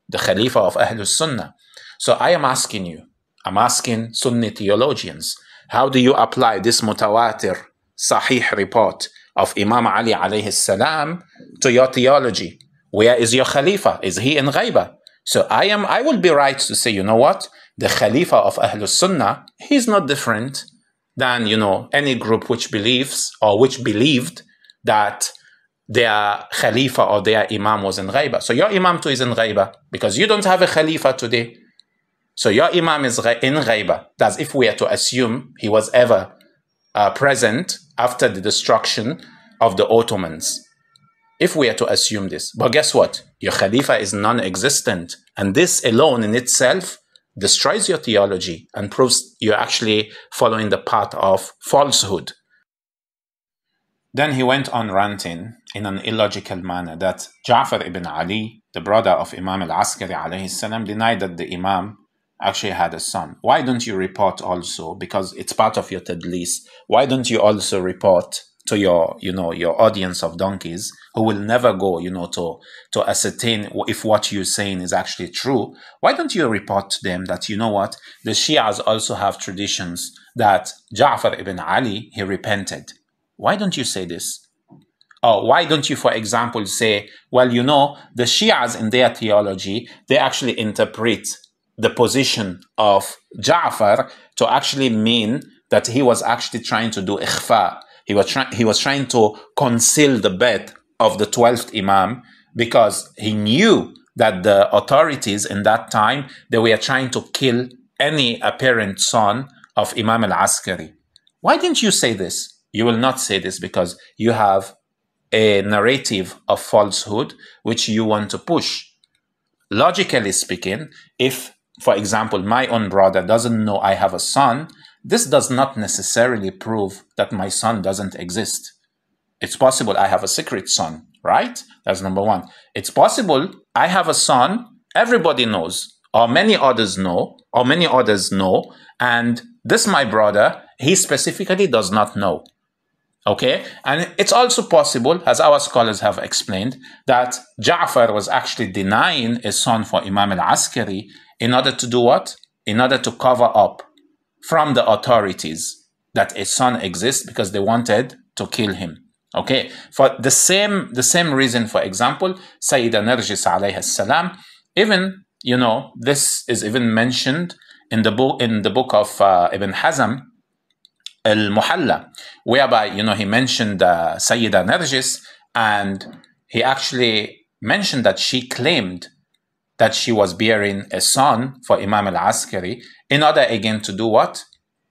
the Khalifa of Ahlus Sunnah. So I am asking you, I'm asking Sunni theologians, how do you apply this mutawatir, sahih report of Imam Ali alayhi salam to your theology? Where is your Khalifa? Is he in ghaiba? So I will be right to say, you know what? The Khalifa of Ahlus Sunnah, he's not different than, any group which believes or which believed that their Khalifa or their Imam was in ghaiba. So your Imam too is in ghaiba because you don't have a Khalifa today. So your Imam is in ghaiba. That's if we are to assume he was ever present after the destruction of the Ottomans. If we are to assume this. But guess what? Your Khalifa is non-existent. And this alone in itself destroys your theology and proves you're actually following the path of falsehood. Then he went on ranting in an illogical manner that Ja'far ibn Ali, the brother of Imam al-Askari alayhi salam, denied that the Imam actually had a son. Why don't you report also, because it's part of your tadlis, why don't you also report to your, your audience of donkeys who will never go, to ascertain if what you're saying is actually true? Why don't you report to them that, what, the Shias also have traditions that Ja'far ibn Ali, he repented. Why don't you say this? Or why don't you, for example, say, well, the Shias in their theology, they actually interpret the position of Ja'far to actually mean that he was actually trying to do ikhfa. He was trying to conceal the birth of the 12th Imam, because he knew that the authorities in that time, they were trying to kill any apparent son of Imam al-Askari. Why didn't you say this? You will not say this because you have a narrative of falsehood which you want to push. Logically speaking, if, for example, my own brother doesn't know I have a son, this does not necessarily prove that my son doesn't exist. It's possible I have a secret son, right? That's number one. It's possible I have a son, everybody knows, or many others know, and this my brother, he specifically does not know. Okay? And it's also possible, as our scholars have explained, that Ja'far was actually denying a son for Imam al-Askari in order to do what? In order to cover up from the authorities that a son exists, because they wanted to kill him. Okay, for the same reason, for example, Sayyida Narjis alayhi salam, even, this is even mentioned in the book of Ibn Hazm al-Muhalla, whereby, he mentioned Sayyida Narjis, and he actually mentioned that she claimed that she was bearing a son for Imam al-Askari in order again to do what?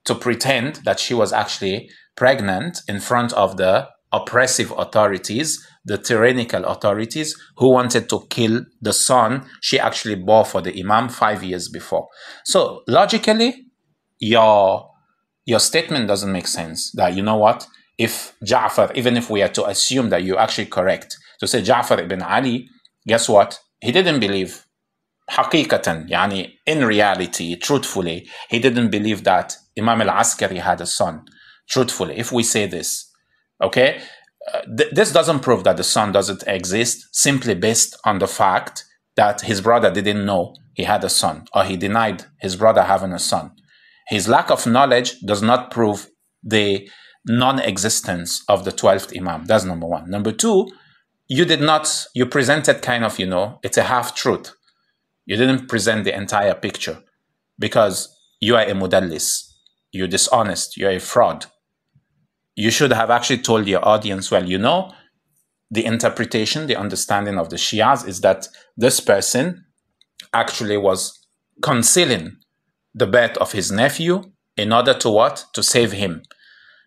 To pretend that she was actually pregnant in front of the oppressive authorities, the tyrannical authorities who wanted to kill the son she actually bore for the Imam 5 years before. So logically, your statement doesn't make sense. That, you know what, if Ja'far, even if we are to assume that you're actually correct, to say Ja'far ibn Ali, guess what? He didn't believe, haqiqatan, yani in reality, truthfully, he didn't believe that Imam al-Askari had a son. Truthfully, if we say this, okay, this doesn't prove that the son doesn't exist simply based on the fact that his brother didn't know he had a son, or he denied his brother having a son. His lack of knowledge does not prove the non-existence of the 12th Imam. That's number one. Number two, you presented kind of, it's a half-truth. You didn't present the entire picture, because you are a mudallis, you're dishonest, you're a fraud. You should have actually told your audience, well, the interpretation, the understanding of the Shias is that this person actually was concealing the birth of his nephew in order to what? To save him.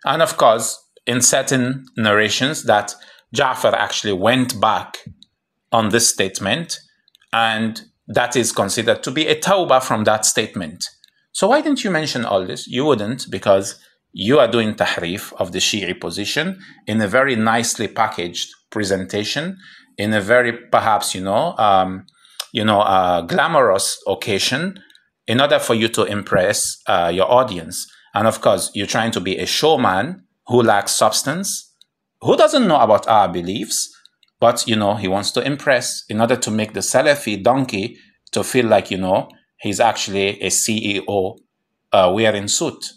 And of course, in certain narrations, that Ja'far actually went back on this statement, and that is considered to be a tawbah from that statement. So why didn't you mention all this? You wouldn't, because you are doing tahrif of the Shi'i position in a very nicely packaged presentation, in a very perhaps glamorous occasion, in order for you to impress your audience. And of course, you're trying to be a showman who lacks substance, who doesn't know about our beliefs, but he wants to impress in order to make the Salafi donkey to feel like he's actually a CEO wearing suit.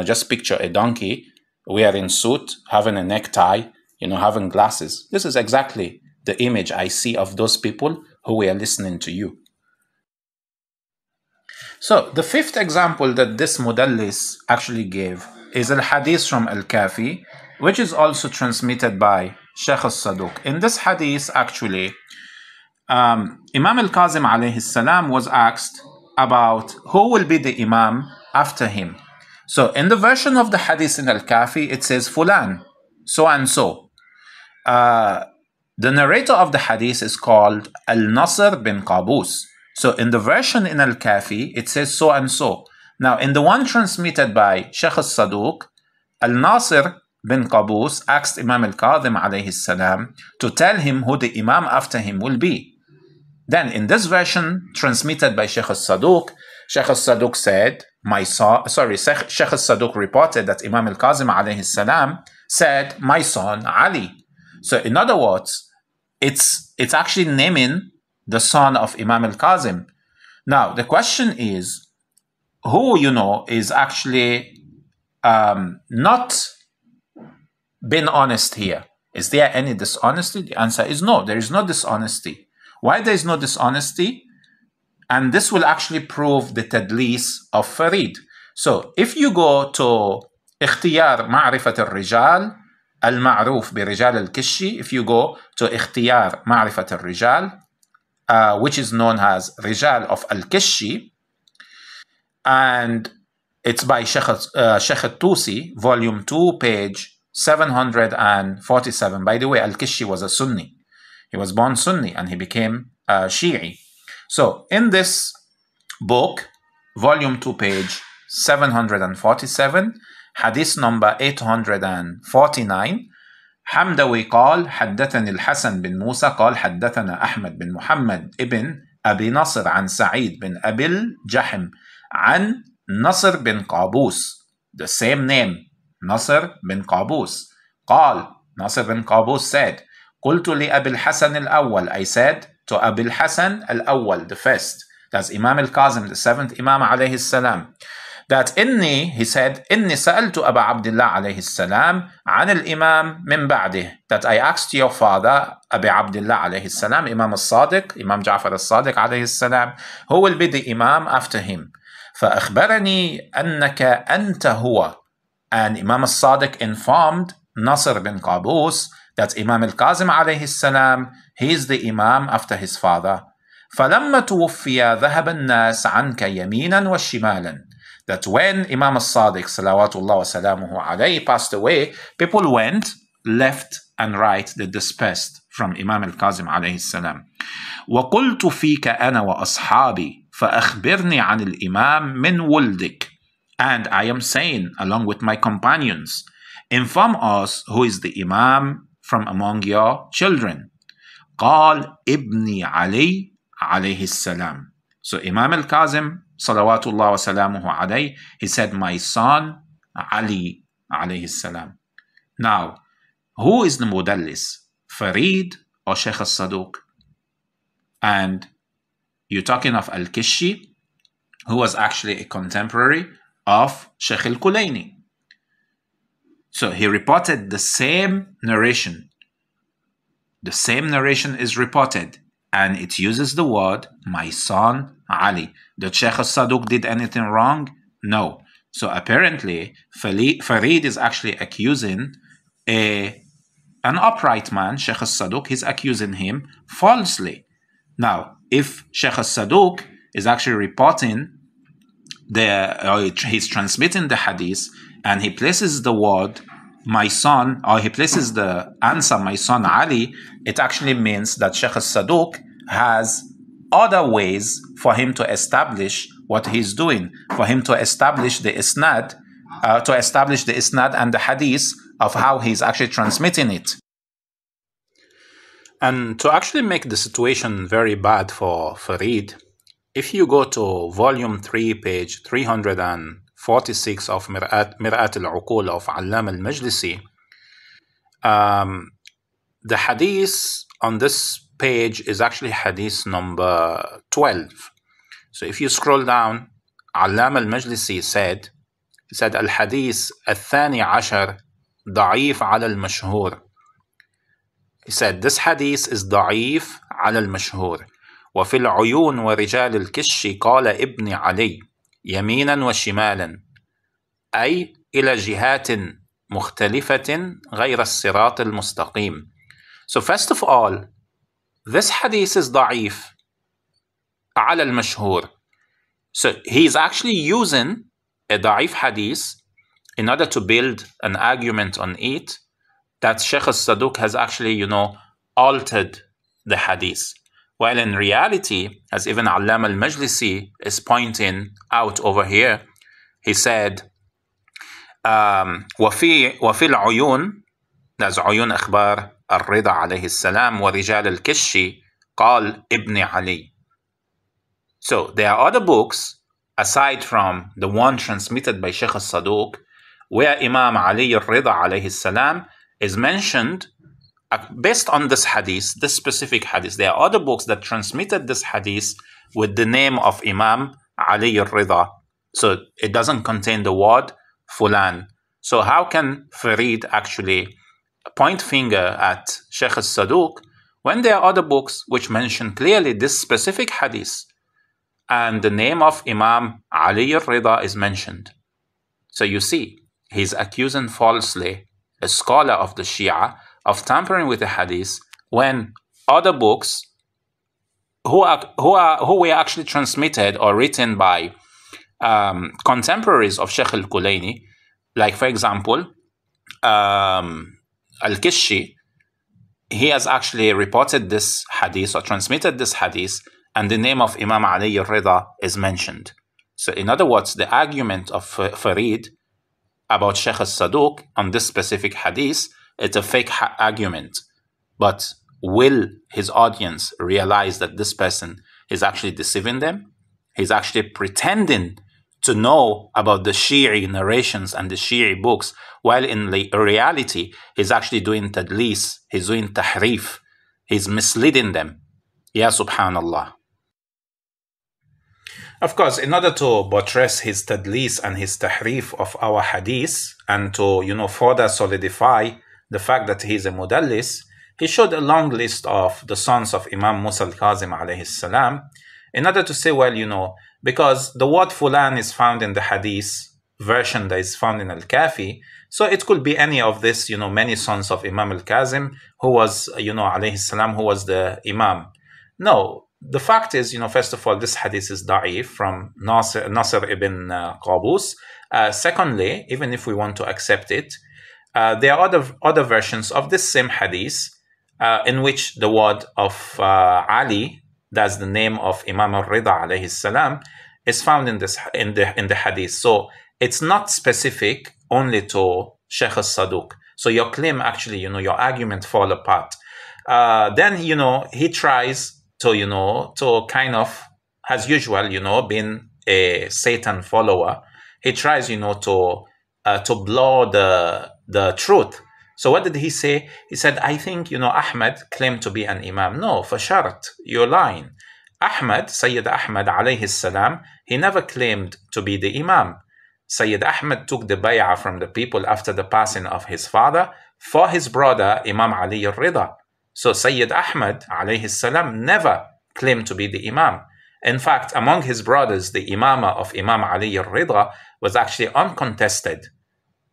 Just picture a donkey wearing suit, having a necktie, having glasses. This is exactly the image I see of those people who were listening to you. So the fifth example that this mudallis actually gave is al-hadith from al-Kafi, which is also transmitted by Sheikh al-Saduq. In this hadith, actually, Imam al-Kazim alayhi salam was asked about who will be the Imam after him. So in the version of the hadith in al-Kafi, it says Fulan, so and so. The narrator of the hadith is called Al-Nasr bin Qabus. So in the version in al-Kafi, it says so and so. Now in the one transmitted by Sheikh al-Saduq, Al-Nasr bin Qabus asked Imam al-Kazim alayhi salam to tell him who the Imam after him will be. Then in this version transmitted by Sheikh al-Saduq, Sheikh al-Saduq said, Sheikh al-Saduq reported that Imam al-Kazim alayhi salam said, my son Ali. So in other words, it's actually naming the son of Imam al-Kazim. Now the question is, who is actually not being honest here? Is there any dishonesty? The answer is no, there is no dishonesty. Why there is no dishonesty? And this will actually prove the tadlis of Farid. So if you go to اختيار معرفة الرجال المعروف برجال الكشي, if you go to اختيار معرفة الرجال, which is known as رجال of al-Kishi, and it's by Sheikh al-Tusi, volume 2, page 747. By the way, al-Kishi was a Sunni. He was born Sunni and he became Shi'i. So in this book, volume 2, page 747, hadith number 849, حمدوي قال حدثني الحسن بن موسى قال حدثنا أحمد بن محمد ابن أبي نصر عن سعيد بن أبي الجحم عن نصر بن قابوس, the same name, نصر بن قابوس. قال, نصر بن قابوس said, قلت لأبي الحسن الأول, I said to أبي الحسن الأول, the first, that's Imam al-Kazim, the seventh Imam عليه السلام, that إني, he said, إني سألت أبا عبد الله عليه السلام عن الإمام من بعده, that I asked your father أبي عبد الله عليه السلام, Imam al-Sadiq, Imam Ja'far al-Sadiq عليه السلام, who will be the Imam after him. فأخبرني أنك أنت هو, and Imam al-Sadiq informed Nasr bin Qabus that Imam al-Kazim عليه السلام, he is the Imam after his father. فلما توفي ذهب الناس عنك يمينا وشمالا, that when Imam al-Sadiq salawatullah wa salamuhu alayhi passed away, people went left and right, they dispersed from Imam al-Kazim alayhi salam. وقلت فيك أنا وأصحابي فأخبرني عن الإمام من ولدك, and I am saying along with my companions, inform us who is the Imam from among your children. قال ابني علي عليه السلام. So Imam al-Kazim salawatullah wa salamuhu alayhi, he said, my son Ali alayhi salam. Now, who is the mudallis? Farid or Sheikh al-Saduq? And you're talking of al-Kishi, who was actually a contemporary of Sheikh al-Kulayni. So he reported the same narration. The same narration is reported, and it uses the word, my son Ali. Did Sheikh al-Saduq did anything wrong? No. So apparently, Farid is actually accusing an upright man, Sheikh al-Saduq, he's accusing him falsely. Now, if Sheikh al-Saduq is actually reporting he's transmitting the hadith, and he places the word my son, or he places the answer my son Ali, it actually means that Sheikh al-Saduq has other ways for him to establish what he's doing, for him to establish the isnad, and the hadith of how he's actually transmitting it. And to actually make the situation very bad for Farid, if you go to volume 3, page 346 of Mir'at al-Uqul of Allam al-Majlisi, the hadith on this page is actually hadith number 12. So if you scroll down, Allam al-Majlisi said, al-hadith al-thani ashar da'if ala al-mashhur. He said, this hadith is da'if ala al-mashhur. وفي العيون ورجال الكش قال ابن علي يمينا وشمالا أي إلى جهات مختلفة غير الصراط المستقيم. So first of all, this hadith is ضعيف على المشهور. So he is actually using a ضعيف hadith in order to build an argument on it that Sheikh al-Saduq has actually, altered the hadith. While in reality, as even Allam al-Majlisi is pointing out over here, he said, وفي العيون, that's عيون أخبار الرضا عليه السلام ورجال الكشي قال ابن علي. So there are other books aside from the one transmitted by Sheikh al-Saduq where Imam Ali al-Rida عليه السلام is mentioned based on this hadith, this specific hadith. There are other books that transmitted this hadith with the name of Imam Ali al-Rida. So it doesn't contain the word Fulan. So how can Farid actually point finger at Sheikh al-Saduq when there are other books which mention clearly this specific hadith and the name of Imam Ali al-Rida is mentioned? So you see, he's accusing falsely a scholar of the Shia of tampering with the hadith when other books who were actually transmitted or written by contemporaries of Sheikh al-Kulaini, like for example, Al-Kishi, he has actually reported this hadith or transmitted this hadith, and the name of Imam Ali al-Rida is mentioned. So in other words, the argument of Farid about Sheikh al-Saduq on this specific hadith, it's a fake argument. But will his audience realize that this person is actually deceiving them? He's actually pretending to know about the Shi'i narrations and the Shi'i books, while in reality, he's actually doing tadlis, he's doing tahrif, he's misleading them. Ya subhanallah. Of course, in order to buttress his tadlis and his tahrif of our hadith, and to, further solidify the fact that he's a mudallis, he showed a long list of the sons of Imam Musa al-Kazim alayhi salam, in order to say, well, because the word fulan is found in the hadith version that is found in al-Kafi, so it could be any of this, many sons of Imam al-Kazim, who was, alayhi salam, who was the Imam. No, the fact is, first of all, this hadith is da'if from Nasr ibn Qabus. Secondly, even if we want to accept it, there are other versions of this same hadith in which the word of Ali, that's the name of Imam al-Rida alayhi salam, is found in the hadith. So it's not specific only to Sheikh al-Saduq. So your claim actually, your argument fall apart. Then, he tries to kind of, as usual, being a Satan follower, he tries, to blow the truth. So what did he say? He said, I think, Ahmad claimed to be an imam. No, for shart, you're lying. Sayyid Ahmad alayhi salam, he never claimed to be the imam. Sayyid Ahmad took the bay'ah from the people after the passing of his father for his brother Imam Ali al-Rida. So Sayyid Ahmad alayhi salam never claimed to be the imam. In fact, among his brothers, the imamah of Imam Ali al-Rida was actually uncontested.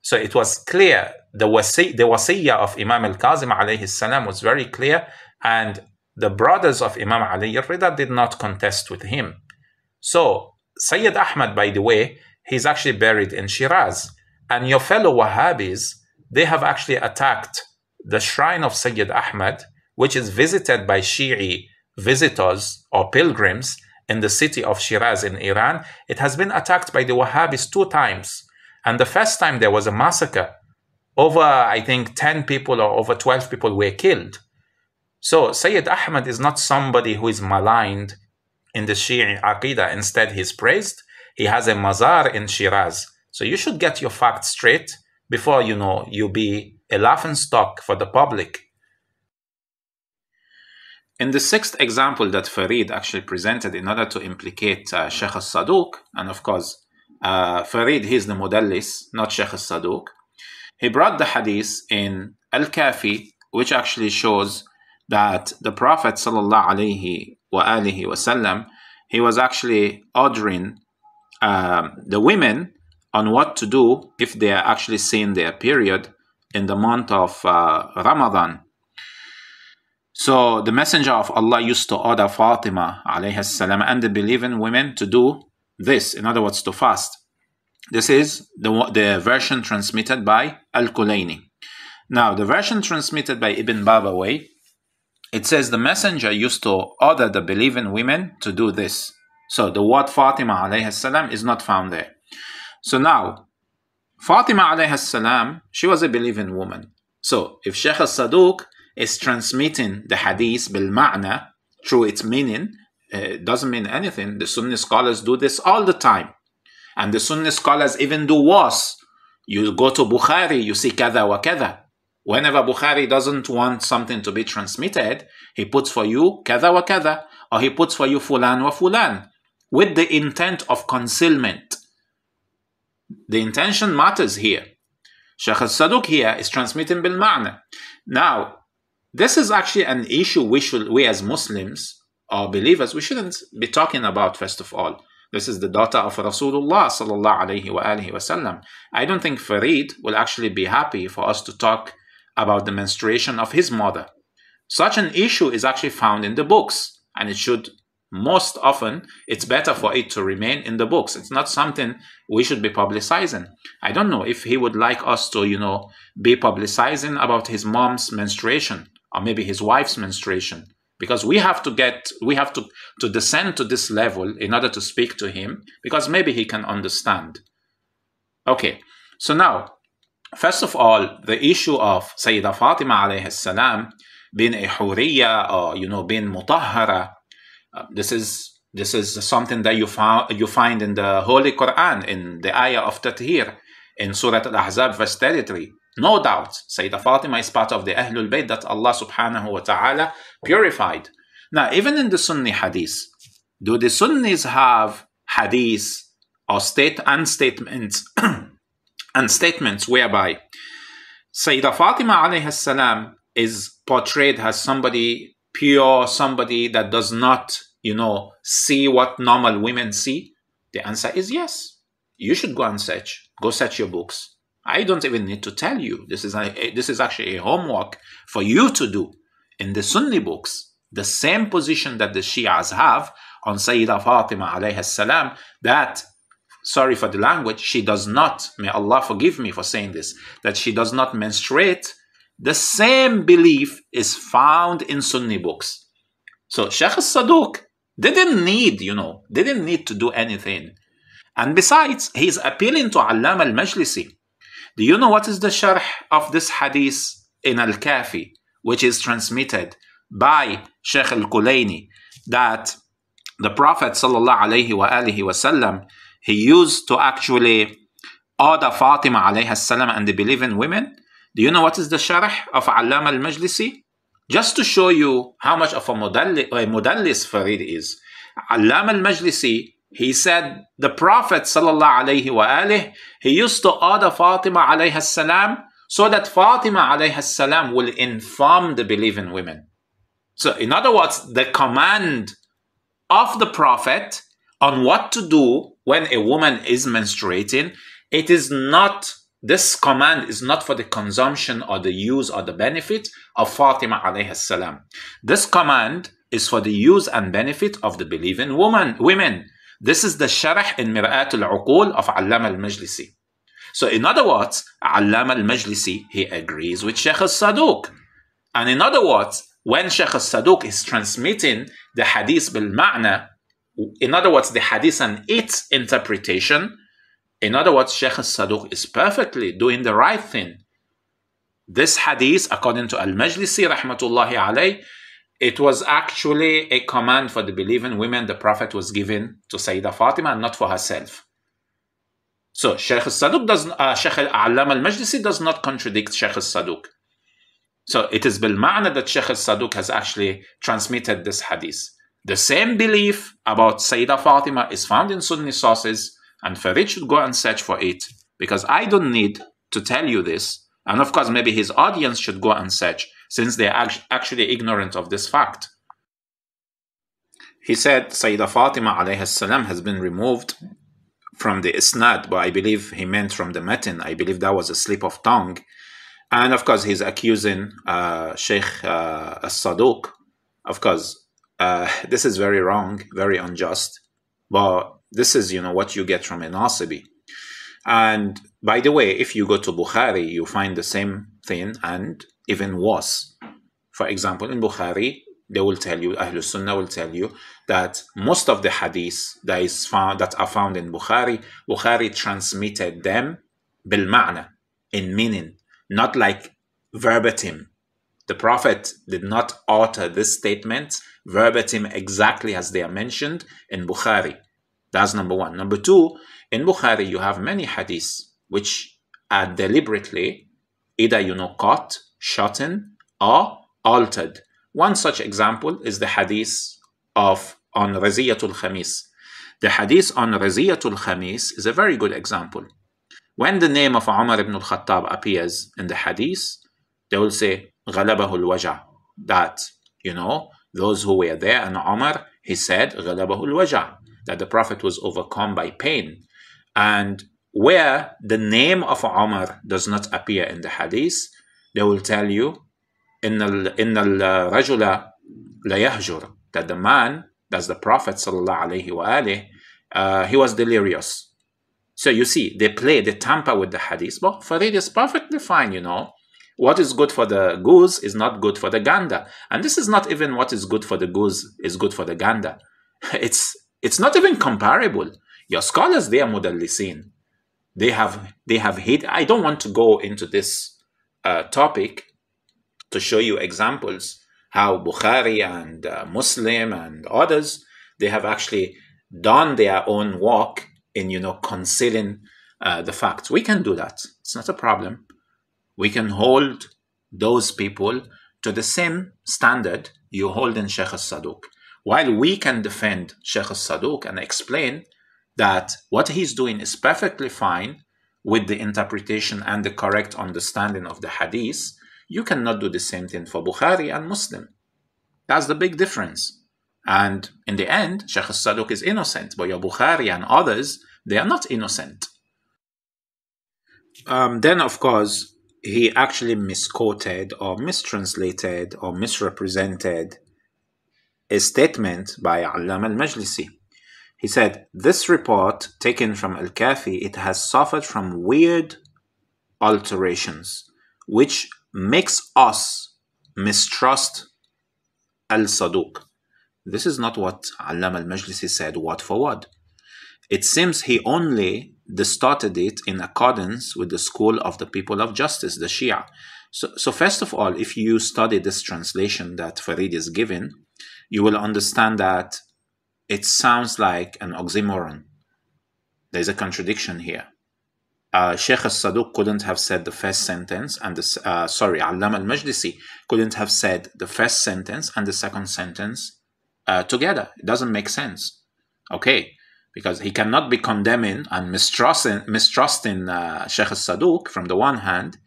So it was clear, the wasiyyah of Imam al-Kazim alayhi salam was very clear, and the brothers of Imam Ali al-Rida did not contest with him. So Sayyid Ahmad, by the way, he's actually buried in Shiraz. And your fellow Wahhabis, they have actually attacked the shrine of Sayyid Ahmad, which is visited by Shi'i visitors or pilgrims in the city of Shiraz in Iran. It has been attacked by the Wahhabis 2 times. And the first time there was a massacre. Over, I think, 10 people or over 12 people were killed. So Sayyid Ahmad is not somebody who is maligned in the Shi'i Aqidah. Instead, he's praised. He has a mazar in Shiraz. So you should get your facts straight before, you be a laughingstock for the public. In the 6th example that Farid actually presented in order to implicate Sheikh al-Saduq, and of course, Farid, he's the mudallis, not Sheikh al-Saduq. He brought the hadith in Al-Kafi, which actually shows that the Prophet ﷺ, he was actually ordering the women on what to do if they are actually seeing their period in the month of Ramadan. So the Messenger of Allah used to order Fatima alayhi salam and the believing women to do this, in other words, to fast. This is the version transmitted by Al-Kulaini. Now, the version transmitted by Ibn Babawayh, it says the Messenger used to order the believing women to do this. So the word Fatima alayhi salam is not found there. So now, Fatima alayhi salam, she was a believing woman. So if Sheikh al-Saduq is transmitting the hadith bil-ma'na, through its meaning, it doesn't mean anything. The Sunni scholars do this all the time. And the Sunni scholars even do worse. You go to Bukhari, you see kada wa kada. Whenever Bukhari doesn't want something to be transmitted, he puts for you kada wa kada, or he puts for you fulan wa fulan, with the intent of concealment. The intention matters here. Sheikh al-Saduq here is transmitting bil-ma'na. Now, this is actually an issue we as Muslims or believers, we shouldn't be talking about, first of all. This is the daughter of Rasulullah sallallahu alayhi wa alihi wasallam. I don't think Farid will actually be happy for us to talk about the menstruation of his mother. Such an issue is actually found in the books, and it should, most often, it's better for it to remain in the books. It's not something we should be publicizing. I don't know if he would like us to, be publicizing about his mom's menstruation, or maybe his wife's menstruation, because we have to descend to this level in order to speak to him, because maybe he can understand. Okay, so now, first of all, the issue of Sayyidah Fatima alayhi salam being a huriya, or being mutahhara, this is something that you find in the Holy Quran, in the ayah of Tathir, in Surah Al-Ahzab verse 33. No doubt, Sayyidah Fatima is part of the Ahlul Bayt that Allah subhanahu wa ta'ala purified. Now, even in the Sunni hadith, do the Sunnis have hadith or statements and statements whereby Sayyidah Fatima alayhi salam is portrayed as somebody pure, somebody that does not, see what normal women see? The answer is yes. You should go and search. Go search your books. I don't even need to tell you. This is actually a homework for you to do. In the Sunni books, the same position that the Shias have on Sayyidah Fatima alayhi salam, that, sorry for the language, she does not, may Allah forgive me for saying this, that she does not menstruate, the same belief is found in Sunni books. So Sheikh al-Saduq didn't need to do anything. And besides, he's appealing to Allama al-Majlisi. Do you know what is the sharh of this hadith in Al-Kafi, which is transmitted by Sheikh al-Kulayni, that the Prophet sallallahu alayhi wa alihi wasallam, he used to actually order Fatima alayhi salam and the believing women? Do you know what is the sharh of Allama al-Majlisi? Just to show you how much of a mudallis Farid is. Allama al-Majlisi, he said the Prophet sallallahu alayhi wa alihi, he used to order Fatima alayhi salam so that Fatima alayhi salam will inform the believing women. So in other words, the command of the Prophet on what to do when a woman is menstruating, this command is not for the consumption or the use or the benefit of Fatima alayhi salam. This command is for the use and benefit of the believing women. This is the sharh in Mir'at al-Uqul of Allama al-Majlisi. So in other words, Allama al-Majlisi, he agrees with Sheikh al-Saduq. And in other words, when Sheikh al-Saduq is transmitting the hadith bil-ma'na, in other words, the hadith and its interpretation, in other words, Sheikh al-Saduq is perfectly doing the right thing. This hadith, according to al-Majlisi, rahmatullahi alayh, it was actually a command for the believing women the Prophet was giving to Sayyidah Fatima and not for herself. So Sheikh al-Saduq Sheikh Allama al-Majlisi does not contradict Sheikh al-Saduq. So it is bil-ma'na that Sheikh al-Saduq has actually transmitted this hadith. The same belief about Sayyidah Fatima is found in Sunni sources, and Farid should go and search for it, because I don't need to tell you this. And of course, maybe his audience should go and search, since they are actually ignorant of this fact. He said Sayyidah Fatima alayhi salam has been removed from the isnad, but I believe he meant from the matin. I believe that was a slip of tongue. And of course, he's accusing Sheikh al-Saduq. Of course, this is very wrong, very unjust. But this is, what you get from a Nasibi. And by the way, if you go to Bukhari, you find the same thing and even worse. For example, in Bukhari, they will tell you, Ahlul Sunnah will tell you that most of the hadiths that are found in Bukhari transmitted them bil-ma'na, in meaning, not like verbatim. The Prophet did not alter this statement verbatim exactly as they are mentioned in Bukhari. That's number one. Number two, in Bukhari, you have many hadiths which are deliberately either, cut, shortened, or altered. One such example is the hadith on Raziyatul Khamis. The hadith on Raziyatul Khamis is a very good example. When the name of Umar ibn al-Khattab appears in the hadith, they will say, غَلَبَهُ الْوَجَعُ, that, those who were there, and Umar, he said, غَلَبَهُ الْوَجَعُ. that the Prophet was overcome by pain. And where the name of Umar does not appear in the hadith, they will tell you, إن الرجل لا يهجر, that the man, that's the Prophet sallallahu alaihi wasallam, he was delirious. So you see, they tamper with the hadith. But Farid is perfectly fine, you know. What is good for the goose is not good for the gander. And this is not even what is good for the goose is good for the gander. It's not even comparable. Your scholars, they are mudallisin. They have hate. I don't want to go into this topic to show you examples how Bukhari and Muslim and others, they have actually done their own work in, you know, concealing the facts. We can do that. It's not a problem. We can hold those people to the same standard you hold in Sheikh al-Saduq. While we can defend Sheikh al-Saduq and explain that what he's doing is perfectly fine with the interpretation and the correct understanding of the hadith, you cannot do the same thing for Bukhari and Muslim. That's the big difference. And in the end, Sheikh al-Saduq is innocent, but your Bukhari and others, they are not innocent. Then, of course, he actually misquoted or mistranslated or misrepresented a statement by Allama al-Majlisi. He said, this report taken from Al-Kafi, it has suffered from weird alterations, which makes us mistrust al-Saduq. This is not what Allama al-Majlisi said word for word. It seems he only distorted it in accordance with the school of the people of justice, the Shia. So first of all, if you study this translation that Farid is given, you will understand that it sounds like an oxymoron. There's a contradiction here. Sheikh al-Saduq couldn't have said the first sentence and Allama al-Majlisi couldn't have said the first sentence and the second sentence together. It doesn't make sense. Okay, because he cannot be condemning and mistrusting Sheikh al-Saduq from the one hand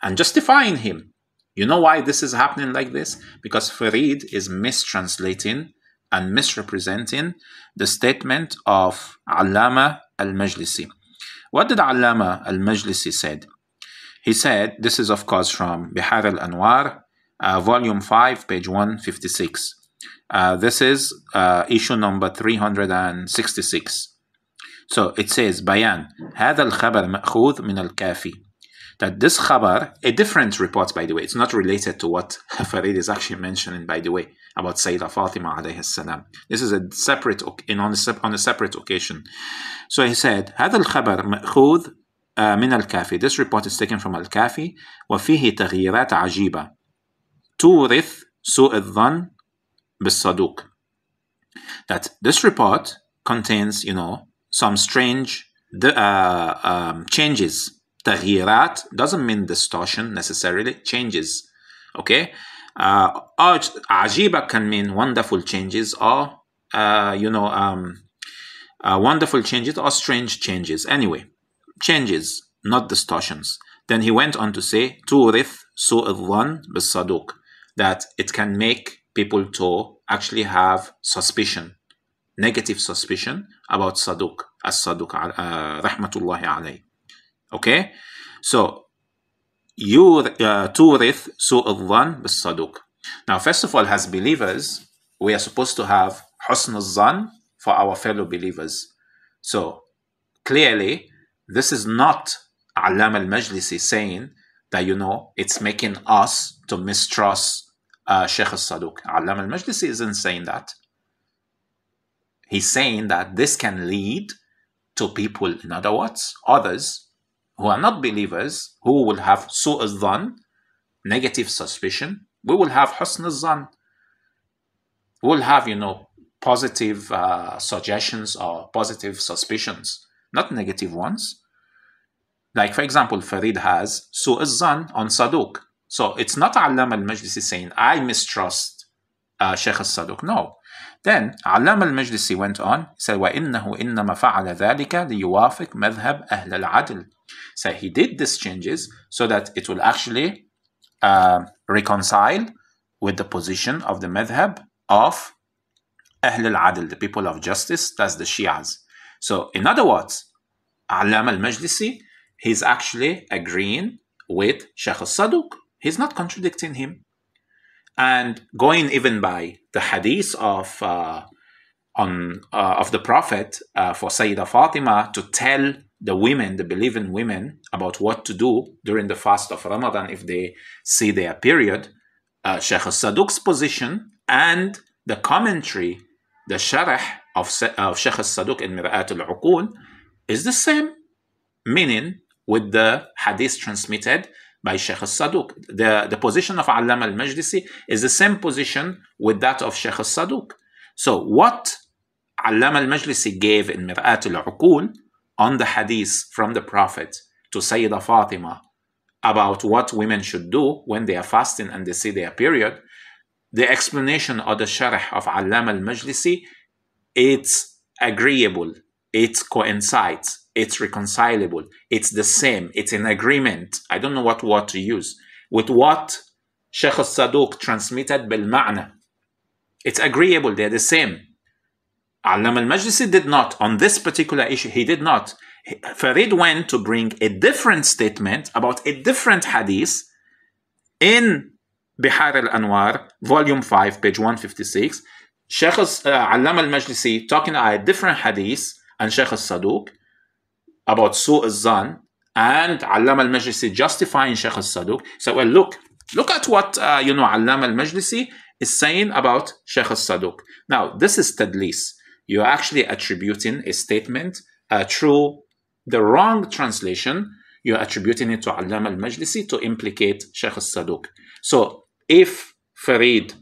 and justifying him. You know why this is happening like this? Because Farid is mistranslating and misrepresenting the statement of Allama al-Majlisi. What did Allama al-Majlisi said? He said, this is of course from Bihar al-Anwar, volume 5, page 156. This is issue number 366. So it says, Bayan, هذا الخبر مأخوذ من الكافي. That this khabar, a different report, by the way, it's not related to what Farid is actually mentioning, by the way, about Sayyidah Fatima alayhi salam. This is a separate, on a separate occasion. So he said, هذا الخبر مأخوذ من الكافي. This report is taken from Al-Kafi. وفيه تغييرات عجيبة تورث سوء الظن بالصدوق. That this report contains, you know, some strange changes. تغييرات doesn't mean distortion necessarily, changes. Okay? عجيبة can mean wonderful changes or, wonderful changes or strange changes. Anyway, changes, not distortions. Then he went on to say, تورث سوء الظن بالصدوق. That it can make people to actually have suspicion, negative suspicion about Saduq, as-Saduq, rahmatullahi alayhi. Okay, so تورث سوء الظن بالصدوق. Now, first of all, as believers, we are supposed to have حسن الظن for our fellow believers. So clearly, this is not Allama al-Majlisi saying that, you know, it's making us to mistrust Sheikh al-Saduq. Allama al-Majlisi isn't saying that. He's saying that this can lead to people, in other words, others who are not believers, who will have su'u al-dhan, negative suspicion. We will have husn al-dhan. We will have, you know, positive suggestions or positive suspicions, not negative ones. Like, for example, Farid has su'u al-dhan on Saduq. So it's not Allama al-Majlisi saying, I mistrust Sheikh al-Saduq. No. Then Allama al-Majlisi went on, he said, وَإِنَّهُ إِنَّمَا فَعَلَ ذَلِكَ لِيُوَافِقْ مَذْهَبْ أَهْلَ الْعَدْلِ. So he did these changes so that it will actually reconcile with the position of the madhab of Ahl al-Adl, the people of justice, that's the Shias. So in other words, Allama al-Majlisi, he's actually agreeing with Sheikh al-Saduq. He's not contradicting him. And going even by the hadith of the Prophet for Sayyidah Fatima to tell the women, the believing women, about what to do during the fast of Ramadan if they see their period, Sheikh al-Saduq's position and the commentary, the sharh of Sheikh al-Saduq in Mir'at al-Uqul is the same, meaning with the hadith transmitted by Sheikh al-Saduq. The position of Allama al-Majlisi is the same position with that of Sheikh al-Saduq. So what Allama al-Majlisi gave in Mir'at al-Uqul on the hadith from the Prophet to Sayyidah Fatima about what women should do when they are fasting and they see their period, the explanation or the sharh of Allama al-Majlisi, it's agreeable, it coincides, it's reconcilable, it's the same, it's in agreement, I don't know what word to use, with what Sheikh al-Saduq transmitted bil-ma'na. It's agreeable, they're the same. Allama al-Majlisi did not, on this particular issue, he did not. Farid went to bring a different statement about a different hadith in Bihar al-Anwar, volume 5, page 156. Sheikh Allama al-Majlisi talking about a different hadith and Sheikh al-Saduq about Su' al-Zan, and Allama al-Majlisi justifying Sheikh al-Saduq. So, well, look at what, Allama al-Majlisi is saying about Sheikh al-Saduq. Now, this is tadlis. You're actually attributing a statement through the wrong translation. You're attributing it to Allama al-Majlisi to implicate Sheikh al-Saduq. So if Farid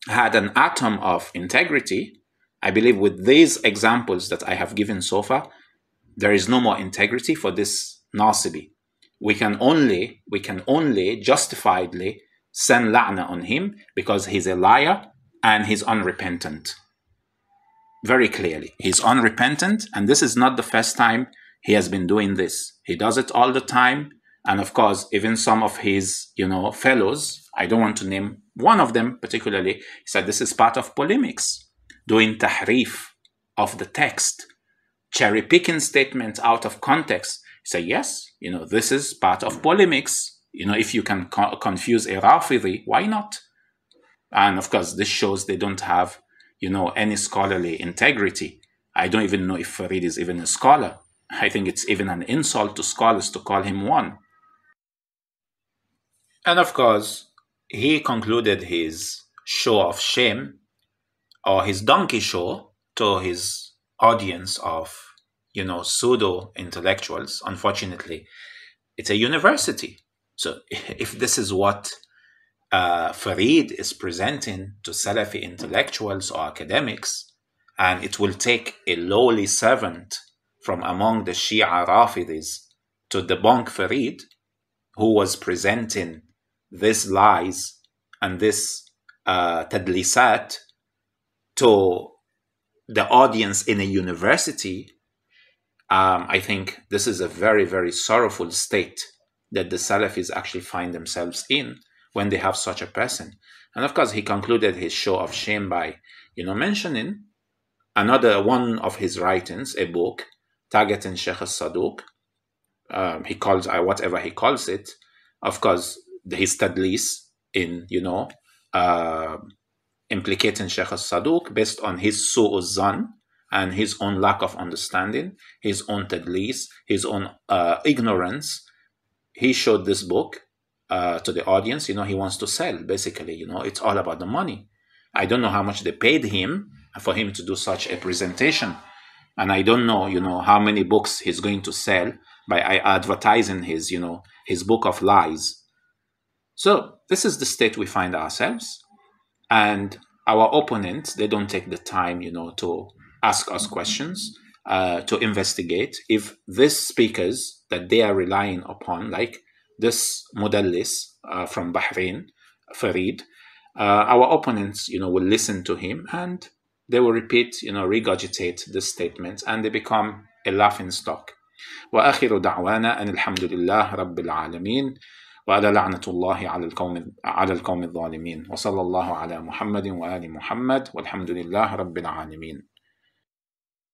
had an atom of integrity, I believe with these examples that I have given so far, there is no more integrity for this Nasibi. We can only justifiably send la'na on him because he's a liar and he's unrepentant. Very clearly, he's unrepentant, and this is not the first time he has been doing this. He does it all the time, and of course, even some of his, fellows, I don't want to name one of them particularly, he said this is part of polemics, doing tahrif of the text, cherry-picking statements out of context. He said, yes, this is part of polemics. If you can confuse a Rafidi, why not? And of course, this shows they don't have any scholarly integrity. I don't even know if Farid is even a scholar. I think it's even an insult to scholars to call him one. And of course, he concluded his show of shame, or his donkey show, to his audience of, pseudo-intellectuals. Unfortunately, it's a university. So if this is what Farid is presenting to Salafi intellectuals or academics, and it will take a lowly servant from among the Shia Rafidis to debunk Farid, who was presenting these lies and this tadlisat to the audience in a university, I think this is a very, very sorrowful state that the Salafis actually find themselves in when they have such a person. And of course, he concluded his show of shame by, mentioning another one of his writings, a book, targeting Sheikh al-Saduq. He calls, whatever he calls it, of course, his tadlis in, implicating Sheikh al-Saduq based on his Su' al-Zan and his own lack of understanding, his own tadlis, his own ignorance. He showed this book to the audience. He wants to sell, basically. It's all about the money. I don't know how much they paid him for him to do such a presentation. And I don't know, how many books he's going to sell by advertising his, his book of lies. So this is the state we find ourselves. And our opponents, they don't take the time, to ask us questions, to investigate if these speakers that they are relying upon, like this mudallis from Bahrain, Farid, our opponents, will listen to him and they will repeat, regurgitate the statements, and they become a laughing stock. وآخر دعوانا أن الحمد لله رب العالمين وألا لعنة الله على القوم الظالمين. وصلى الله على محمد وآل محمد والحمد لله رب العالمين.